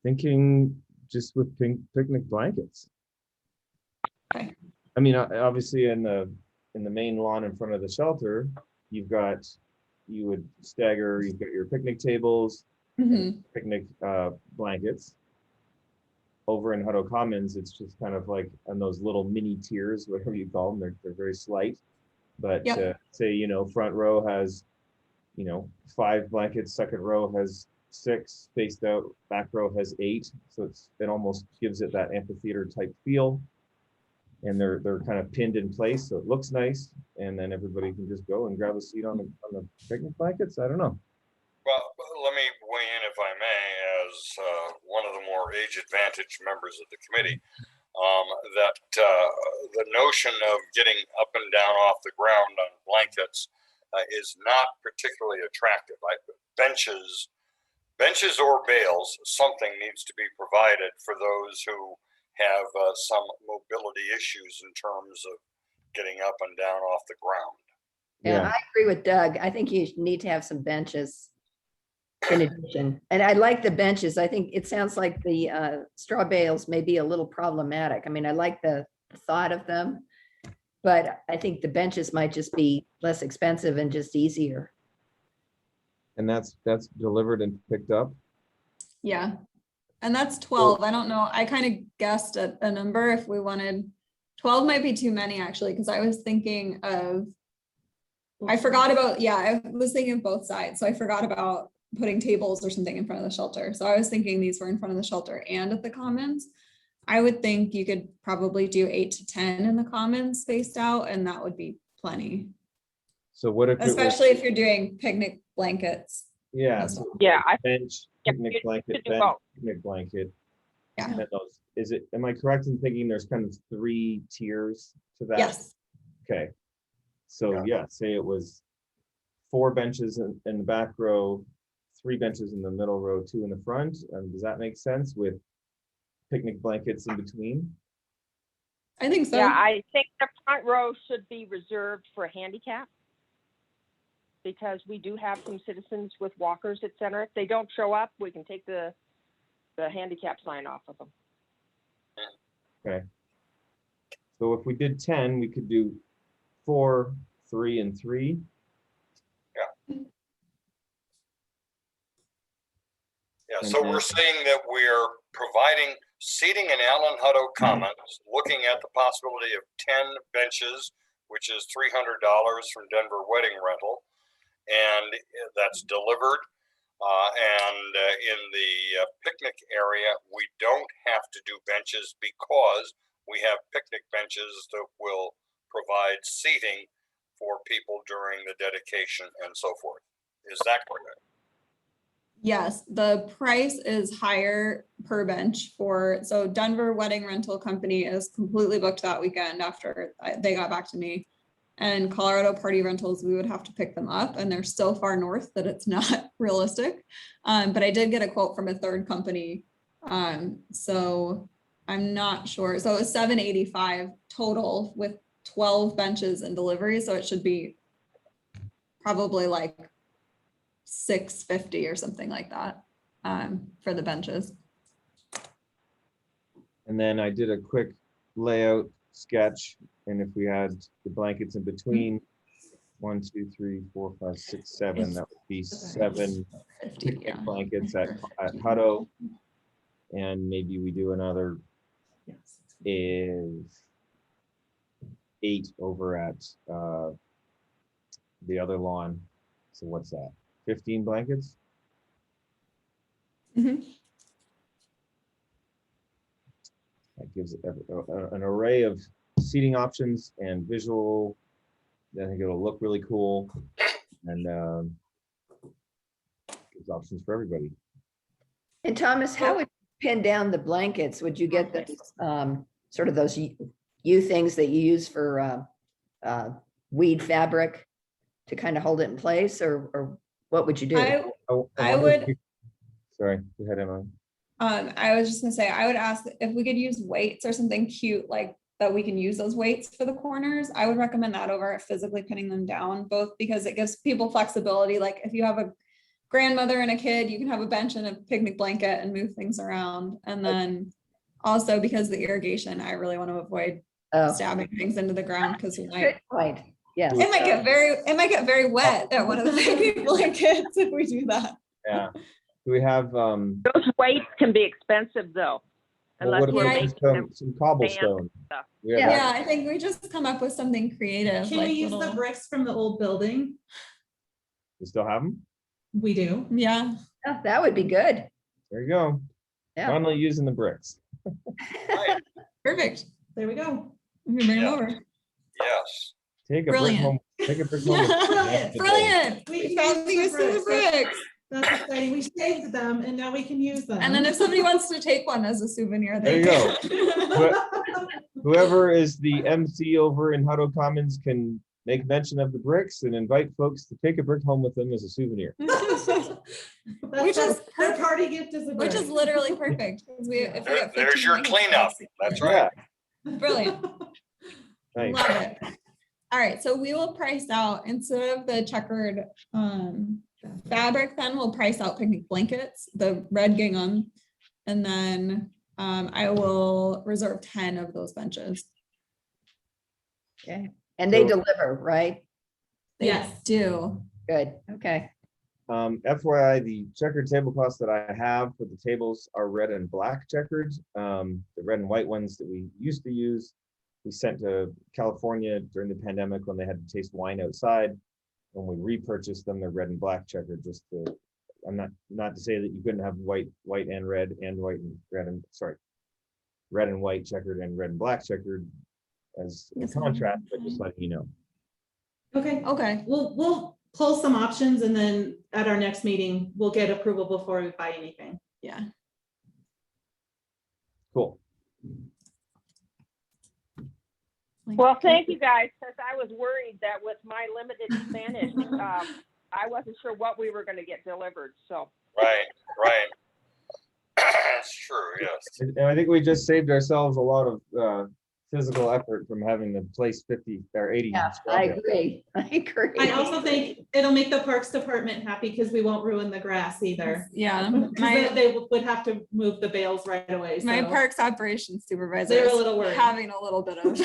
Thinking just with picnic blankets. Okay. I mean, obviously in the main lawn in front of the shelter, you would stagger, you've got your picnic tables, picnic blankets. Over in Hutto Commons, it's just kind of like on those little mini tiers, whatever you call them. They're very slight. But say, front row has, 5 blankets, second row has 6 spaced out, back row has 8. So it almost gives it that amphitheater type feel. And they're kind of pinned in place, so it looks nice. And then everybody can just go and grab a seat on the picnic blankets. I don't know. Well, let me weigh in, if I may, as one of the more age-advantaged members of the committee, that the notion of getting up and down off the ground on blankets is not particularly attractive. Benches or bales, something needs to be provided for those who have some mobility issues in terms of getting up and down off the ground. Yeah, I agree with Doug. I think you need to have some benches in addition. And I like the benches. I think it sounds like the straw bales may be a little problematic. I mean, I like the thought of them, but I think the benches might just be less expensive and just easier. And that's delivered and picked up? Yeah. And that's 12. I don't know. I kind of guessed at a number. If we wanted 12 might be too many, actually, because I was thinking of, I was thinking of both sides. So I forgot about putting tables or something in front of the shelter. So I was thinking these were in front of the shelter and at the commons. I would think you could probably do 8 to 10 in the commons spaced out, and that would be plenty. So what if especially if you're doing picnic blankets? Yeah. Bench, picnic blanket, bench, picnic blanket. Yeah. Am I correct in thinking there's kind of 3 tiers to that? Yes. Okay. So say it was 4 benches in the back row, 3 benches in the middle row, 2 in the front. Does that make sense with picnic blankets in between? I think so. Yeah, I think the front row should be reserved for handicap, because we do have some citizens with walkers, et cetera. If they don't show up, we can take the handicap sign off of them. Okay. So if we did 10, we could do 4, 3, and 3. Yeah, so we're saying that we're providing seating in Allen Hutto Commons, looking at the possibility of 10 benches, which is $300 from Denver Wedding Rental, and that's delivered. And in the picnic area, we don't have to do benches because we have picnic benches that will provide seating for people during the dedication and so forth. Is that correct? Yes, the price is higher per bench so Denver Wedding Rental Company is completely booked that weekend after they got back to me. And Colorado Party Rentals, we would have to pick them up, and they're so far north that it's not realistic. But I did get a quote from a third company So I'm not sure. So it was 785 total with 12 benches and delivery. So it should be probably like 650 or something like that, for the benches. And then I did a quick layout sketch, and if we had the blankets in between, 1, 2, 3, 4, 5, 6, 7, that would be 7 50, picnic yeah. blankets at Hutto. And maybe we do another is 8 over at the other lawn. So what's that? 15 blankets? Mhm. That gives an array of seating options and visual. I think it'll look really cool, and gives options for everybody. And Thomas, how would you pin down the blankets? Would you get the sort of those U things that you use for weed fabric to kind of hold it in place, or what would you do? I wonder would- if sorry, go ahead, Emma. I was just gonna say, I would ask if we could use weights or something cute, like that we can use those weights for the corners. I would recommend that over physically pinning them down, both because it gives people flexibility. Like if you have a grandmother and a kid, you can have a bench and a picnic blanket and move things around. And then also because the irrigation, I really want to avoid Oh, stabbing things into the ground because we might, good point. Yes. it might get very wet at one of the picnic blankets if we do that. Yeah. Do we have Those weights can be expensive though. well, Unless what we're about Yeah. making them. some cobblestone? stuff. We have Yeah. Yeah, I think we just come up with something creative. Can we like use the little- bricks from the old building? We still have them? We do. Yeah, Yeah, that would be good. There you go. Yeah. Finally using the bricks. perfect. There we go. We can bring them Yeah. over. Yes. Take a brick Brilliant. home. Take a brick home. with you. Brilliant. Brilliant. We We can found the use use the of the bricks. bricks. That's exciting. We saved them and now we can use them. And then if somebody wants to take one as a souvenir, There they you go. can. Whoever is the MC over in Hutto Commons can make mention of the bricks and invite folks to take a brick home with them as a souvenir. Which is Their party gift is a Which is brick. literally perfect. 'cause we- if we get There's 15 your blankets, cleanup. That's right. Yeah, Brilliant. nice. Love it. All right, so we will price out, instead of the checkered fabric, then we'll price out picnic blankets, the red gingham. And then I will reserve 10 of those benches. Okay. And they So- deliver, right? They Yes. do. Good. Okay. FYI, the checkered tablecloths that I have for the tables are red and black checkered. The red and white ones that we used to use, we sent to California during the pandemic when they had to taste wine outside. When we repurchased them, they're red and black checkered, just to, I'm not to say that you couldn't have white and red and white and red and, sorry, red and white checkered and red and black checkered as a Yes, contrast, but just letting you know. Okay, Okay, we'll pull some options and then at our next meeting, we'll get approval before we buy anything. yeah. Cool. Well, thank you guys, because I was worried that with my limited Spanish, I wasn't sure what we were gonna get delivered, so. Right. That's true. Yes. And I think we just saved ourselves a lot of physical effort from having to place 50 or 80. Yeah, straw I bales. agree. I agree. I also think it'll make the Parks Department happy because we won't ruin the grass either. Yeah, 'Cause my, they would have to move the bales right away. my so. parks operations supervisor They're a is little worried. having a little bit of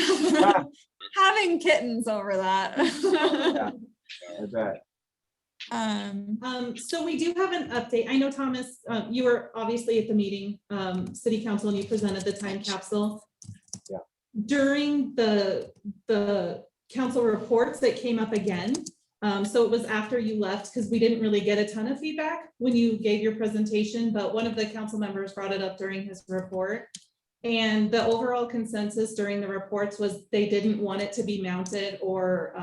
having kittens over that. I bet. So we do have an update. I know, Thomas, you were obviously at the meeting, city council, and you presented the time capsule. Yeah. During the council reports, it came up again. So it was after you left, because we didn't really get a ton of feedback when you gave your presentation, but one of the council members brought it up during his report. And the overall consensus during the reports was they didn't want it to be mounted or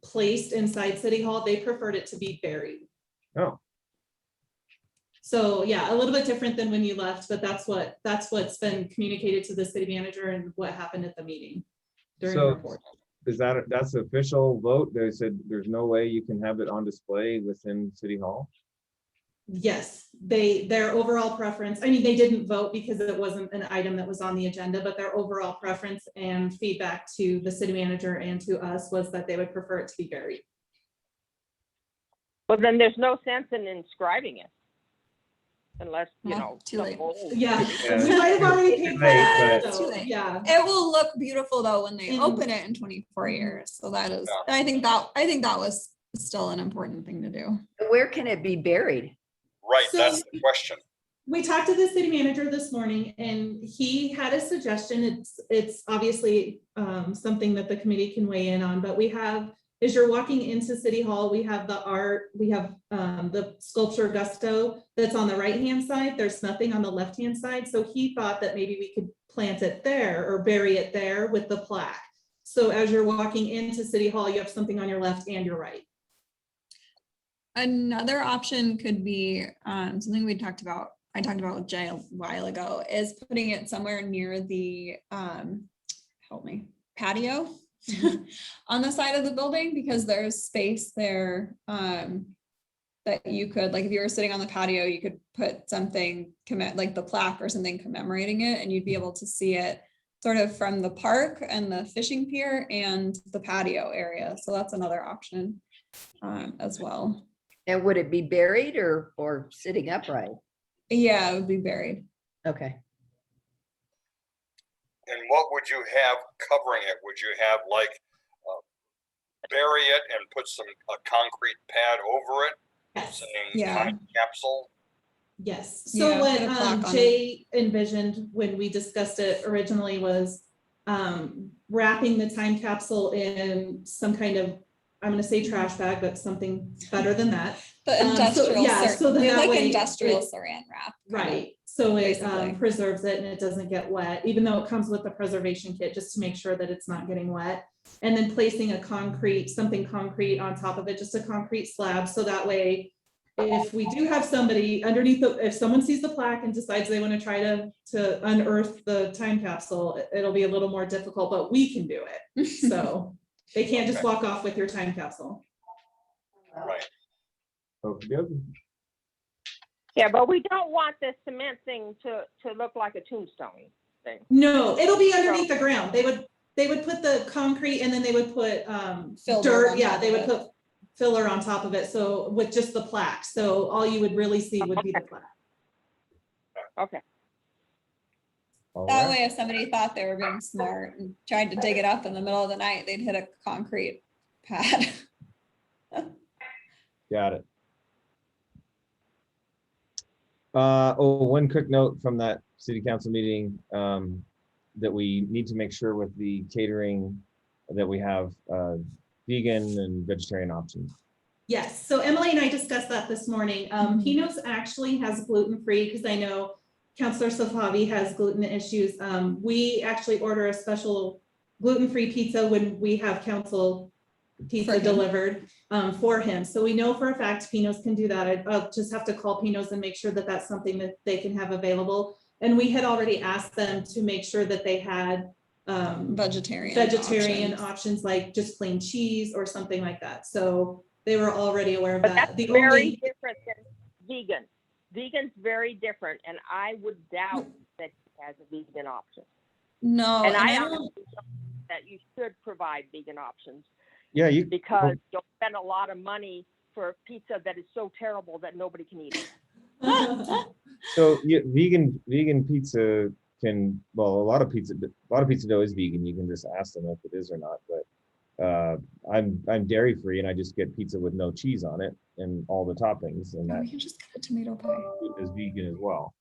placed inside City Hall. They preferred it to be buried. Oh, So yeah, a little bit different than when you left, but that's what's been communicated to the city manager and what happened at the meeting during the So- report. that's the official vote? They said there's no way you can have it on display within City Hall? Yes, their overall preference, I mean, they didn't vote because it wasn't an item that was on the agenda, but their overall preference and feedback to the city manager and to us was that they would prefer it to be buried. Well, then there's no sense in inscribing it. Unless, you Well, know. too some late. old- Yeah, Yeah. we might have already paid for Late, it, but- so, Too late. yeah. It will look beautiful though when they And- open it in 24 years. So that is, Yeah. I think that was still an important thing to do. Where can it be buried? Right, So- that's the question. We talked to the city manager this morning and he had a suggestion. It's obviously something that the committee can weigh in on, but we have, as you're walking into City Hall, we have the art, we have the sculpture Gusto that's on the right-hand side. There's nothing on the left-hand side. So he thought that maybe we could plant it there or bury it there with the plaque. So as you're walking into City Hall, you have something on your left and your right. Another option could be something I talked about with Jay a while ago, is putting it somewhere near the help me, patio on the side of the building, because there's space there that you could, like if you were sitting on the patio, you could put something like the plaque or something commemorating it, and you'd be able to see it sort of from the park and the fishing pier and the patio area. So that's another option as well. And would it be buried or sitting upright? Yeah, it would be buried. Okay. And what would you have covering it? Would you have like bury it and put a concrete pad over it Yes. saying Yeah. time capsule? Yes, so Yeah, what put a plaque on Jay envisioned when we discussed it originally was wrapping the time capsule in some kind of, I'm gonna say trash bag, but something better than that. The So, industrial, yeah, so then we have that like way industrial it- saran wrap. Right, so it Basically. preserves it and it doesn't get wet, even though it comes with the preservation kit, just to make sure that it's not getting wet. And then placing something concrete on top of it, just a concrete slab, so that way if we do have somebody underneath, if someone sees the plaque and decides they want to try to unearth the time capsule, it'll be a little more difficult, but we can do it. So they can't just walk off with your time capsule. Right. Okey-dokey. Yeah, but we don't want the cement thing to look like a tombstone thing. No, it'll be underneath the ground. They would put the concrete and then they would put Filler dirt, on yeah, top they of would it. put filler on top of it, so with just the plaque. So all you would really see would be the plaque. Okay. All That right. way, if somebody thought they were being smart and tried to dig it up in the middle of the night, they'd hit a concrete pad. Got it. One quick note from that city council meeting, that we need to make sure with the catering that we have vegan and vegetarian options. Yes, so Emily and I discussed that this morning. Pino's actually has gluten-free, because I know Counselor Safavi has gluten issues. We actually order a special gluten-free pizza when we have council For pizza him. delivered for him. So we know for a fact Pino's can do that. I'll just have to call Pino's and make sure that that's something that they can have available. And we had already asked them to make sure that they had Vegetarian. options. options like just plain cheese or something like that. So they were already aware of But that. that's The very only, different than vegan. Vegan's very different, and I would doubt that it has a vegan option. No, And I don't- honestly don't think that you should provide vegan options Yeah, you, because you'll spend a lot of money for pizza that is so terrible that nobody can eat it. so yeah, vegan pizza can, well, a lot of pizza dough is vegan. You can just ask them if it is or not, but I'm dairy free and I just get pizza with no cheese on it and all the toppings, and Oh, that we can just get a tomato pie. is vegan as well.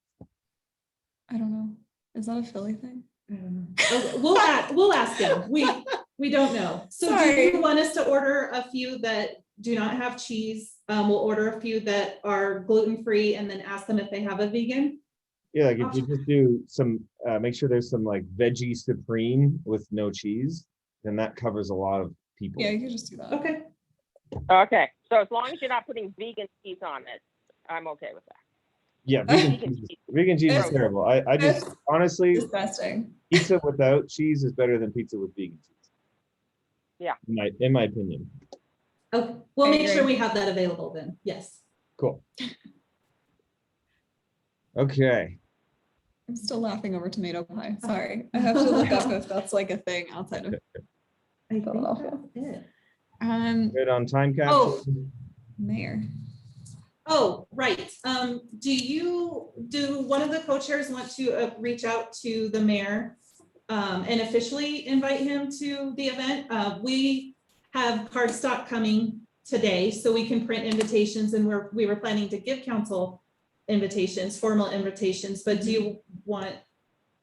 I don't know. Is that a Philly thing? Okay, we'll ask him. We don't know. So do Sorry. you want us to order a few that do not have cheese? We'll order a few that are gluten-free and then ask them if they have a vegan. Yeah, like if you just do some, make sure there's some like veggie supreme with no cheese, then that covers a lot of people. Yeah, you can just do that. Okay. Okay, so as long as you're not putting vegan cheese on it, I'm okay with that. Yeah, Vegan vegan cheese is That's- terrible. I just honestly, Disgusting. pizza without cheese is better than pizza with vegan cheese. Yeah. In my opinion. Okay, we'll I make sure agree. we have that available then. Yes. Cool. Okay, I'm still laughing over tomato pie. Sorry. I have to look up if that's like a thing outside of. I think Philadelphia. that's it. good on time capsule. Mayor. Oh, right. Do one of the co-chairs want to reach out to the mayor and officially invite him to the event? We have cardstock coming today, so we can print invitations, and we were planning to give council invitations, formal invitations, but do you want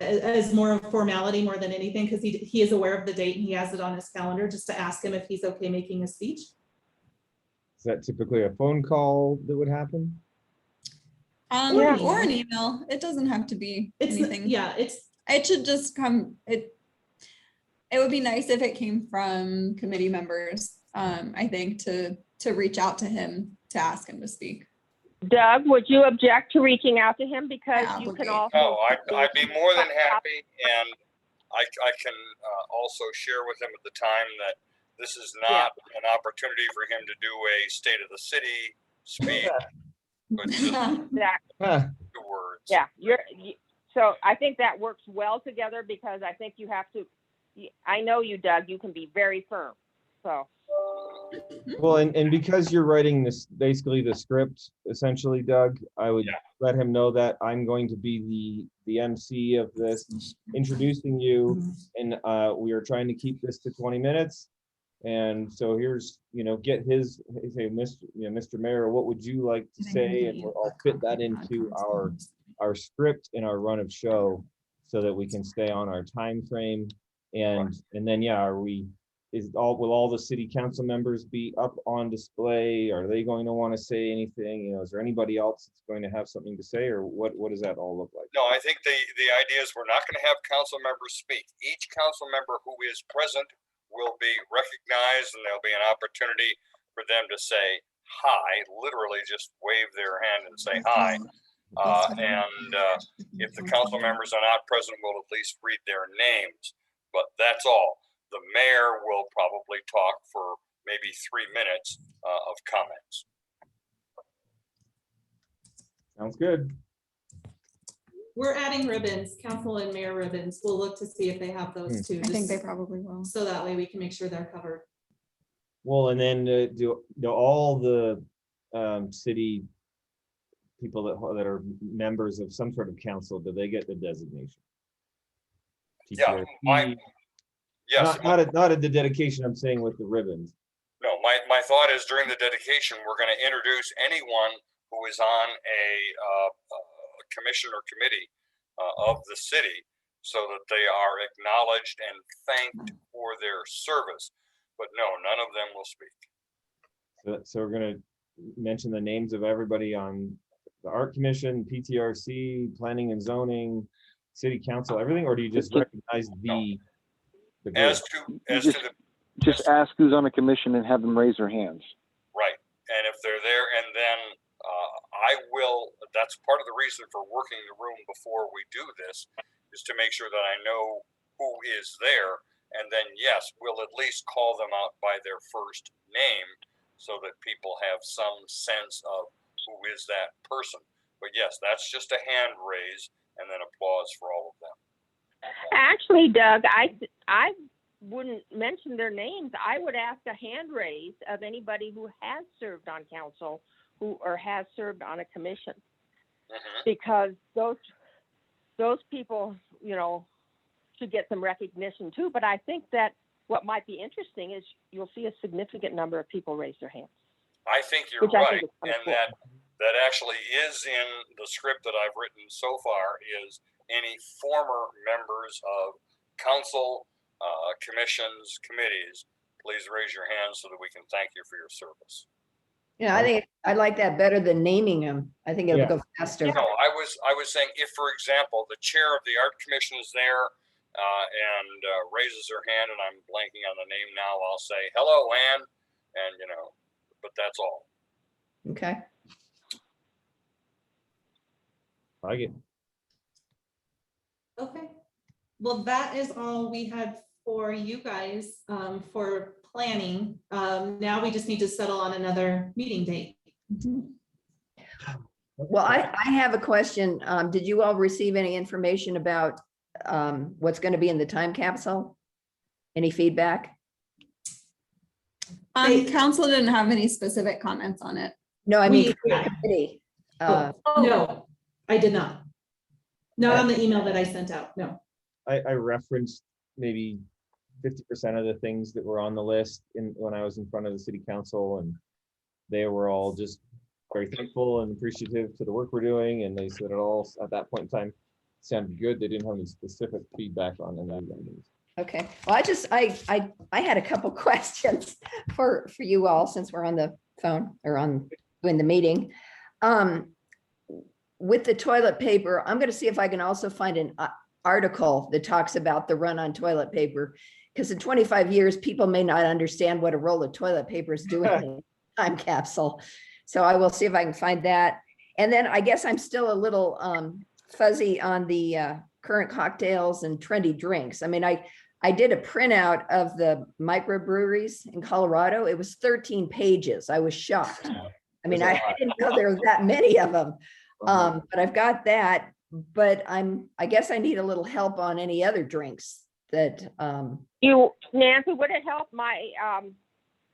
as more of a formality more than anything, because he is aware of the date and he has it on his calendar, just to ask him if he's okay making a speech? Is that typically a phone call that would happen? Or an email. It doesn't have to be anything. It should just come, it would be nice if it came from committee members, I think, to reach out to him to ask him to speak. Doug, would you object to reaching out to him? Because Yeah, you okay. can also. No, I'd be more than happy, and I can also share with him at the time that this is not an opportunity for him to do a state of the city speech, but just Exactly. Huh. 2 words. Yeah, so I think that works well together, because I think you have to, I know you, Doug, you can be very firm, so. Well, and because you're writing this, basically the script, essentially, Doug, I would let him know that I'm going to be the MC of this, introducing you, and we are trying to keep this to 20 minutes. And so here's, get his, say, Mr. Mayor, what would you like to say? And I'll fit that into our script and our run of show so that we can stay on our time frame. And then, will all the city council members be up on display? Are they going to want to say anything? Is there anybody else that's going to have something to say, or what does that all look like? No, I think the idea is we're not going to have council members speak. Each council member who is present will be recognized, and there'll be an opportunity for them to say hi, literally just wave their hand and say hi. If the council members are not present, we'll at least read their names, but that's all. The mayor will probably talk for maybe 3 minutes of comments. Sounds good. We're adding ribbons, council and mayor ribbons. We'll look to see if they have those too. I think they probably will. So that way we can make sure they're covered. Well, and then do all the city people that are members of some sort of council, do they get the designation? Yeah, TCRC? Yes. Not at the dedication, I'm saying with the ribbons. No, my thought is during the dedication, we're going to introduce anyone who is on a commission or committee of the city, so that they are acknowledged and thanked for their service. But no, none of them will speak. So we're going to mention the names of everybody on the Art Commission, PTRC, Planning and Zoning, City Council, everything, or do you just recognize the group? Just ask who's on the commission and have them raise their hands. Right, and if they're there, and then I will, that's part of the reason for working the room before we do this, is to make sure that I know who is there, and then yes, we'll at least call them out by their first name so that people have some sense of who is that person. But yes, that's just a hand raise and then applause for all of them. Actually, Doug, I wouldn't mention their names. I would ask a hand raise of anybody who has served on council or has served on a commission, because those people, should get some recognition too. But I think that what might be interesting is you'll see a significant number of people raise their hands. I think you're right, and that actually is in the script that I've written so far, is any former members of council, commissions, committees, please raise your hand so that we can thank you for your service. Yeah, I like that better than naming them. I think it'll go faster. No, I was saying, if, for example, the chair of the art commission is there and raises her hand, and I'm blanking on the name now, I'll say, hello, Ann, and but that's all. Okay. I get. Okay. Well, that is all we had for you guys for planning. Now we just need to settle on another meeting date. Well, I have a question. Did you all receive any information about what's going to be in the time capsule? Any feedback? Council didn't have any specific comments on it. No, I mean, We- yeah. committee. No, I did not. Not on the email that I sent out, no. I referenced maybe 50% of the things that were on the list when I was in front of the city council, and they were all just very thankful and appreciative to the work we're doing, and they said it all at that point in time sounded good. They didn't have any specific feedback on any of them. Okay, well, I had a couple questions for you all since we're on the phone or doing the meeting. With the toilet paper, I'm going to see if I can also find an article that talks about the run on toilet paper. Because in 25 years, people may not understand what a roll of toilet paper is doing in a time capsule. So I will see if I can find that. And then I guess I'm still a little fuzzy on the current cocktails and trendy drinks. I mean, I did a printout of the microbreweries in Colorado. It was 13 pages. I was shocked. I mean, I didn't know there were that many of them. But I've got that, but I guess I need a little help on any other drinks that, Nancy, would it help I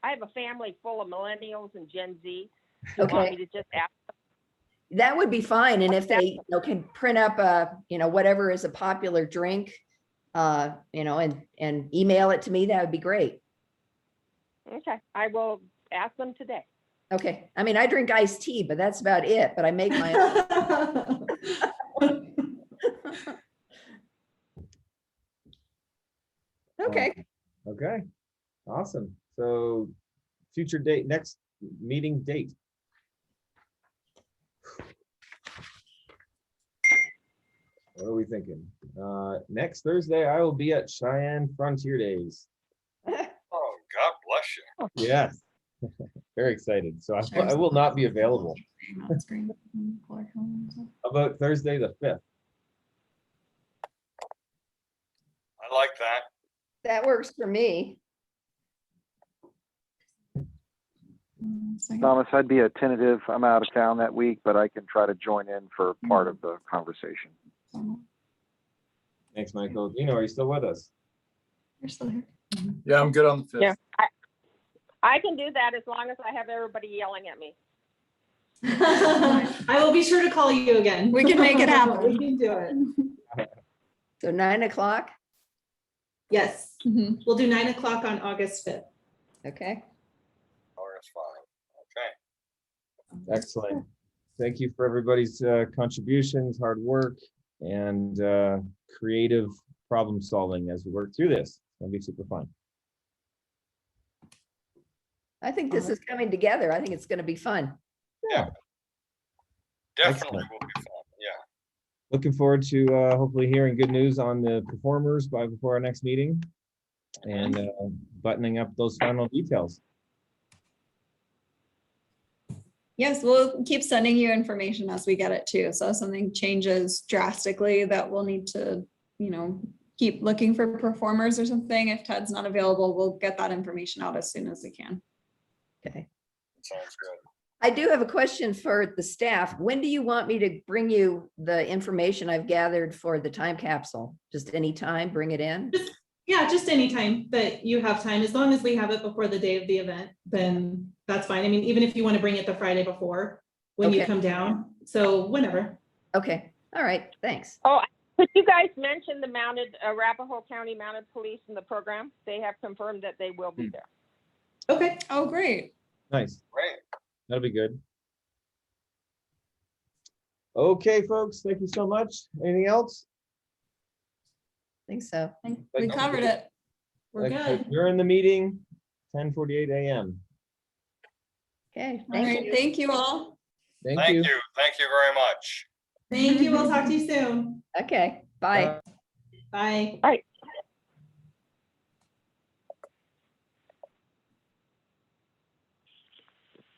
have a family full of millennials and Gen Z. Do you want me to just ask? that would be fine. And if they can print up whatever is a popular drink, and email it to me, that would be great. Okay, I will ask them today. Okay. I mean, I drink iced tea, but that's about it, but I make my own. Okay. Okay, awesome. So future date, next meeting date. What are we thinking? Next Thursday, I will be at Cheyenne Frontier Days. Oh, God bless you. Yes. Very excited. So I will not be available. How about Thursday, the 5th? I like that. That works for me. Thomas, I'd be a tentative. I'm out of town that week, but I can try to join in for part of the conversation. Thanks, Michael. Dino, are you still with us? You're still here. Yeah, I'm good on the 5th. Yeah, I can do that as long as I have everybody yelling at me. I will be sure to call you again. We can make it happen. We can do it. So 9 o'clock. Yes, Mhm. we'll do 9 o'clock on August 5th. Okay. August 5. Okay. Excellent. Thank you for everybody's contributions, hard work, and creative problem solving as we work through this. It'll be super fun. I think this is coming together. I think it's going to be fun. Definitely Excellent. will be fun. Yeah. Looking forward to hopefully hearing good news on the performers before our next meeting and buttoning up those final details. Yes, we'll keep sending you information as we get it too. So if something changes drastically that we'll need to, keep looking for performers or something. If Ted's not available, we'll get that information out as soon as we can. Okay. Sounds good. I do have a question for the staff. When do you want me to bring you the information I've gathered for the time capsule? Just any time, bring it in? Yeah, just anytime that you have time, as long as we have it before the day of the event, then that's fine. I mean, even if you want to bring it the Friday before when you Okay. come down. So whenever. Okay. All right. Thanks. Could you guys mention the Arapahoe County Mounted Police in the program? They have confirmed that they will be there. Okay. Oh, great. Nice. Great. That'll be good. Okay, folks, thank you so much. Anything else? I think so. I think we covered it. We're good. You're in the meeting, 10:48 a.m. Okay. All Thank right. you. Thank you all. Thank Thank you. you. Thank you very much. Thank you. We'll talk to you soon. Okay. Bye. Bye. All right.